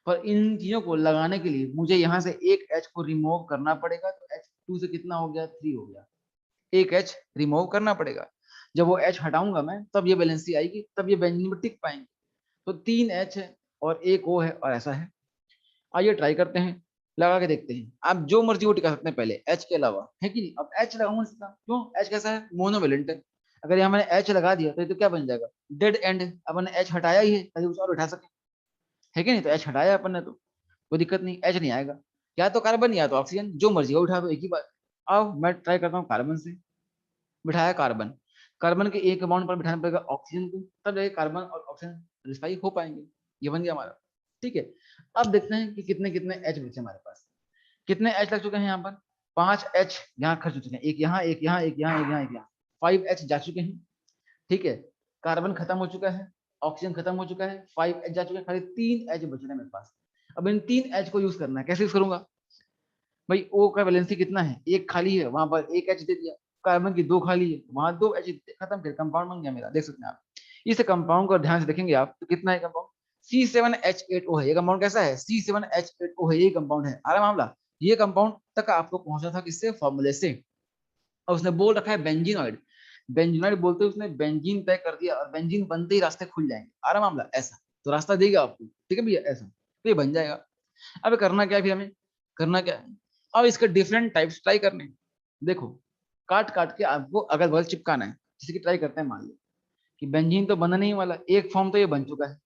पर इन चीजों को लगाने के लिए मुझे यहाँ से एक H को रिमूव करना पड़ेगा, तो H2 से कितना हो गया, 3 हो गया। एक H रिमूव करना पड़ेगा, जब वो H हटाऊंगा मैं तब ये बैलेंसी आएगी, तब ये बेंजीन में टिक पाएंगे। तो 3 H है और एक O है और ऐसा है। आइए ट्राई करते हैं, लगा के देखते हैं। आप जो मर्जी वो टिका सकते हैं पहले H के अलावा, है कि नहीं। अब H लगाऊंगा इसका, क्यों, H कैसा है, मोनोवेलेंट है। अगर यहाँ मैंने H लगा दिया तो ये तो क्या बन जाएगा, डेड एंड। अपन ने H हटाया ही है ताकि कुछ और उठा सके, है कि नहीं। तो H हटाया अपन ने तो कोई दिक्कत नहीं, H नहीं आएगा। या तो कार्बन या तो ऑक्सीजन, जो मर्जी हो उठा दो, एक ही बात। अब मैं ट्राई करता हूँ कार्बन से। बिठाया कार्बन, कार्बन के एक बॉन्ड पर बिठाना पड़ेगा ऑक्सीजन को, तब जाके कार्बन और ऑक्सीजन रिसाई हो पाएंगे। ये बन गया हमारा। ठीक है, अब देखते हैं कि कितने कितने H बचे हमारे पास। कितने H लग चुके हैं यहाँ पर, 5 H यहाँ खर्च हो चुके हैं, एक यहाँ, एक यहाँ, एक यहाँ, एक यहाँ, एक यहाँ, 5 H जा चुके हैं। ठीक है, कार्बन खत्म हो चुका है, ऑक्सीजन खत्म हो चुका है, 5 H जा चुके हैं, खाली 3 H बच रहे हैं मेरे पास। अब इन 3 H को यूज करना है, कैसे यूज करूंगा भाई, O का वैलेंसी कितना है, एक खाली है, वहां पर एक H दे दिया। कार्बन की 2 खाली है, वहां 2 H, खत्म, फिर कंपाउंड बन गया मेरा, देख सकते हैं आप। इस कंपाउंड को ध्यान से देखेंगे आप तो कितना है कंपाउंड, C7H8O है। ये कंपाउंड कैसा है, C7H8O है, ये कंपाउंड है। आरा मामला, ये कंपाउंड तक आपको पहुंचा था किससे, फॉर्मूले से। और उसने बोल रखा है बेंजीनॉइड, बेंजीनॉइड बोलते उसने बेंजीन तय कर दिया, और बेंजीन बनते ही रास्ते खुल जाएंगे। आरा मामला ऐसा, तो रास्ता देगा आपको, ठीक है भैया, ऐसा तो ये बन जाएगा। अब करना क्या है फिर हमें, करना क्या है, अब इसके डिफरेंट टाइप्स ट्राई करने हैं। देखो, काट काट के आपको अगल बगल चिपकाना है। जैसे कि ट्राई करते हैं, मान लो कि बेंजीन तो बनना नहीं वाला, एक फॉर्म तो ये बन चुका है।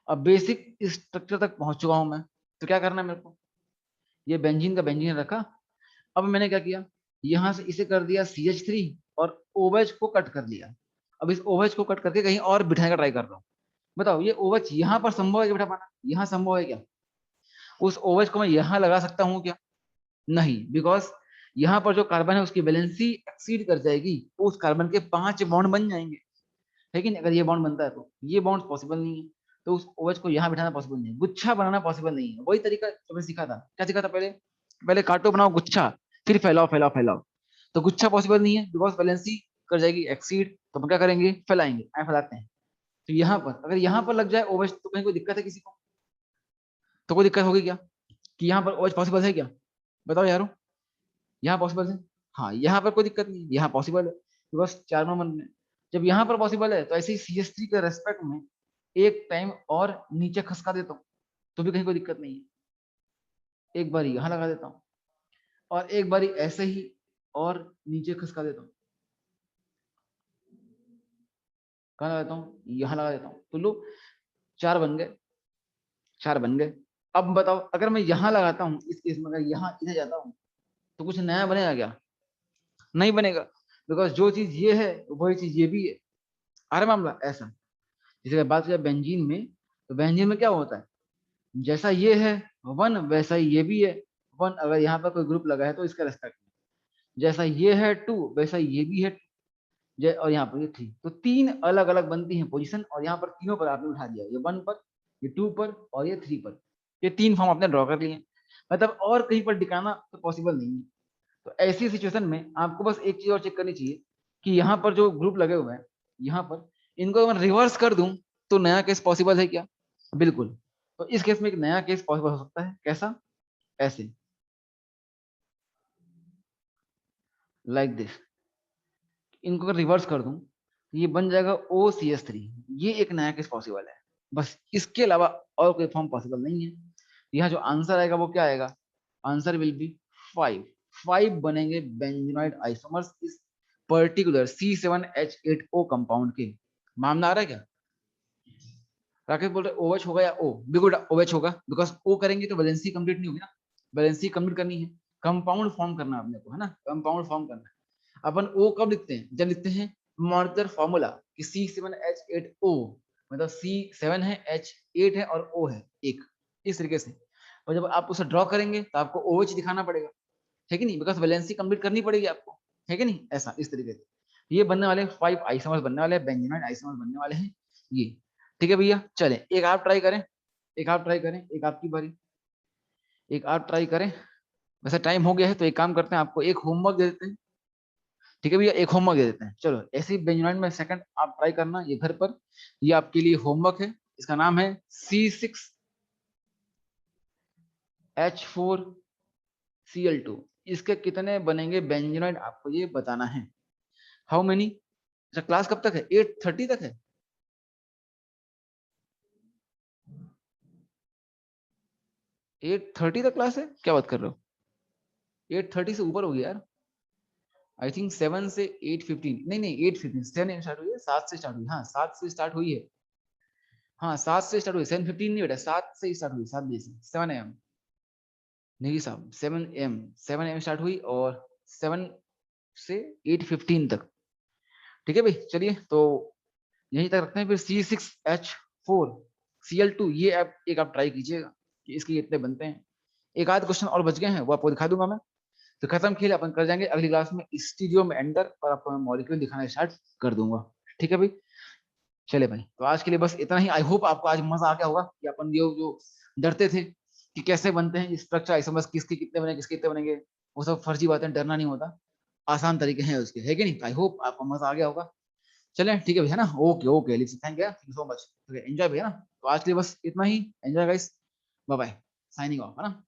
अब बेसिक स्ट्रक्चर तक पहुंच चुका हूं मैं, तो क्या करना है मेरे को, ये बेंजीन का बेंजीन रखा। अब मैंने क्या किया, यहां से इसे कर दिया CH3 और OH को कट कर लिया। अब इस OH को कट करके कहीं और बिठाने का ट्राई कर रहा हूँ। बताओ ये OH यहाँ पर संभव है कि बिठा पाना, यहाँ संभव है क्या, उस OH को मैं यहाँ लगा सकता हूँ क्या, नहीं, बिकॉज यहाँ पर जो कार्बन है उसकी वैलेंसी एक्सीड कर जाएगी, तो उस कार्बन के 5 बॉन्ड बन जाएंगे। लेकिन अगर ये बॉन्ड बनता है तो ये बॉन्ड पॉसिबल नहीं है, तो उस OH को यहाँ बिठाना पॉसिबल नहीं है, गुच्छा बनाना पॉसिबल नहीं है। वही तरीका जो मैंने सीखा था, क्या सीखा था पहले, पहले काटो बनाओ गुच्छा, फिर फैलाओ फैलाओ फैलाओ। तो गुच्छा पॉसिबल नहीं है बिकॉज वैलेंसी कर जाएगी एक्सीड, तो हम क्या करेंगे, फैलाएंगे, आए फैलाते हैं। तो यहाँ पर अगर यहाँ पर लग जाए OH तो कहीं कोई दिक्कत है किसी को, तो कोई दिक्कत होगी क्या, कि यहाँ पर OH पॉसिबल है क्या, बताओ यारो, यहाँ पॉसिबल है। हाँ, यहाँ पर कोई दिक्कत नहीं, यहाँ पॉसिबल है, तो बस 4 नंबर में। जब यहाँ पर पॉसिबल है तो ऐसे ही CH3 के रेस्पेक्ट में एक टाइम और नीचे खसका देता हूँ तो भी कहीं कोई दिक्कत नहीं है। एक बार यहाँ लगा देता हूँ और एक बार ऐसे ही और नीचे खसका देता हूँ। कहाँ लगा देता हूँ? यहाँ लगा देता हूँ। तो लो 4 बन गए, 4 बन गए। अब बताओ अगर मैं यहाँ लगाता हूँ इस केस में, अगर यहाँ इधर जाता हूँ तो कुछ नया बनेगा क्या? नहीं बनेगा, बिकॉज जो चीज ये है वही चीज ये भी है। आ रहा मामला ऐसा। जैसे अगर बात करें बेंजीन में, तो बेंजीन में क्या होता है, जैसा ये है 1 वैसा ही ये भी है 1। अगर यहाँ पर कोई ग्रुप लगा है तो इसका रेस्पेक्ट में, जैसा ये है 2 वैसा ये भी है, और यहाँ पर ये 3। तो 3 अलग अलग बनती हैं पोजीशन, और यहाँ पर तीनों पर आपने उठा दिया, ये 1 पर, ये 2 पर और ये 3 पर। ये 3 फॉर्म आपने ड्रॉ कर लिए। मतलब और कहीं पर दिखाना तो पॉसिबल नहीं है। तो ऐसी सिचुएशन में आपको बस एक चीज और चेक करनी चाहिए कि यहाँ पर जो ग्रुप लगे हुए हैं, यहाँ पर इनको मैं रिवर्स कर दूं तो नया केस पॉसिबल है क्या? बिल्कुल। तो इस केस में एक नया केस पॉसिबल हो सकता है। कैसा? ऐसे, लाइक दिस। इनको अगर रिवर्स कर दूं तो ये बन जाएगा OCS3। ये एक नया केस पॉसिबल है। बस इसके अलावा और कोई फॉर्म पॉसिबल नहीं है। यहाँ जो आंसर आएगा वो क्या आएगा? Answer will be 5। 5 बनेंगे बेंजोनाइड आइसोमर्स इस पर्टिकुलर C7H8O कंपाउंड के। मामला आ रहा है क्या? राकेश बोल रहे OH होगा या O? बिल्कुल OH होगा, बिकॉज O करेंगे तो वैलेंसी कंप्लीट नहीं होगी ना। वैलेंसी कंप्लीट करनी है, कंपाउंड फॉर्म करना है अपने को, है ना? कंपाउंड फॉर्म करना है। अपन O कब लिखते हैं? जब लिखते हैं मॉलिक्यूलर फॉर्मूला कि C7H8O, मतलब C7 है, H8 है और O है एक, इस तरीके से। और जब आप उसे ड्रॉ करेंगे तो आपको OH दिखाना पड़ेगा, है कि नहीं? बिकॉज वैलेंसी कंप्लीट करनी पड़ेगी आपको, है कि नहीं? ऐसा इस तरीके से ये बनने वाले 5 आइसोमर्स बनने वाले हैं, बेंजीनाइड आइसोमर्स बनने वाले हैं ये। ठीक है भैया, चलें एक आप ट्राई करें, एक आप ट्राई करें, एक आपकी बारी, एक आप ट्राई करें। वैसे टाइम हो गया है तो एक काम करते हैं, आपको एक होमवर्क दे देते हैं। ठीक है भैया, एक होमवर्क दे देते हैं। चलो ऐसे ही बेंजीनाइड में सेकंड आप ट्राई करना ये घर पर। ये आपके लिए होमवर्क है। इसका नाम है C6H4Cl2। इसके कितने बनेंगे बेंजीनाइड आपको ये बताना है। How many? अच्छा क्लास कब तक है? 8:30 तक है? 8:30 तक क्लास है? क्या बात कर रहे हो? 8:30 से ऊपर हो गया यार। आई थिंक 7 से 8:15, नहीं नहीं 8:15, 7 स्टार्ट हुई है, 7 से स्टार्ट हुई। हाँ 7 से स्टार्ट हुई है। हाँ 7 से स्टार्ट हुई, 7:15 नहीं बेटा, 7 से स्टार्ट हुई, 7 बजे से 7 AM। नहीं साहब 7 AM, 7 AM स्टार्ट हुई और 7 से 8:15 तक। ठीक है भाई, चलिए तो यहीं तक रखते हैं। फिर C6H4Cl2 ये आप एक आप ट्राई कीजिएगा कि इसके इतने बनते हैं। एक आध क्वेश्चन और बच गए हैं, वो आपको दिखा दूंगा मैं। तो खत्म खेल, अपन कर जाएंगे अगली क्लास में स्टीरियो में एंटर, और आपको मैं मॉलिक्यूल दिखाना स्टार्ट कर दूंगा। ठीक है भाई, चले भाई, तो आज के लिए बस इतना ही। आई होप आपको आज मजा आ गया होगा कि अपन जो जो डरते थे कि कैसे बनते हैं स्ट्रक्चर आइसोमर्स, किसके कितने बने, किसके कितने बनेंगे, वो सब फर्जी बातें, डरना नहीं होता, आसान तरीके हैं उसके, है कि नहीं? आई होप आपको मजा आ गया होगा। चलें ठीक है भैया ना, okay okay, thank you so much, enjoy भैया ना। तो आज के लिए बस इतना ही, enjoy guys, bye bye, signing off, है ना।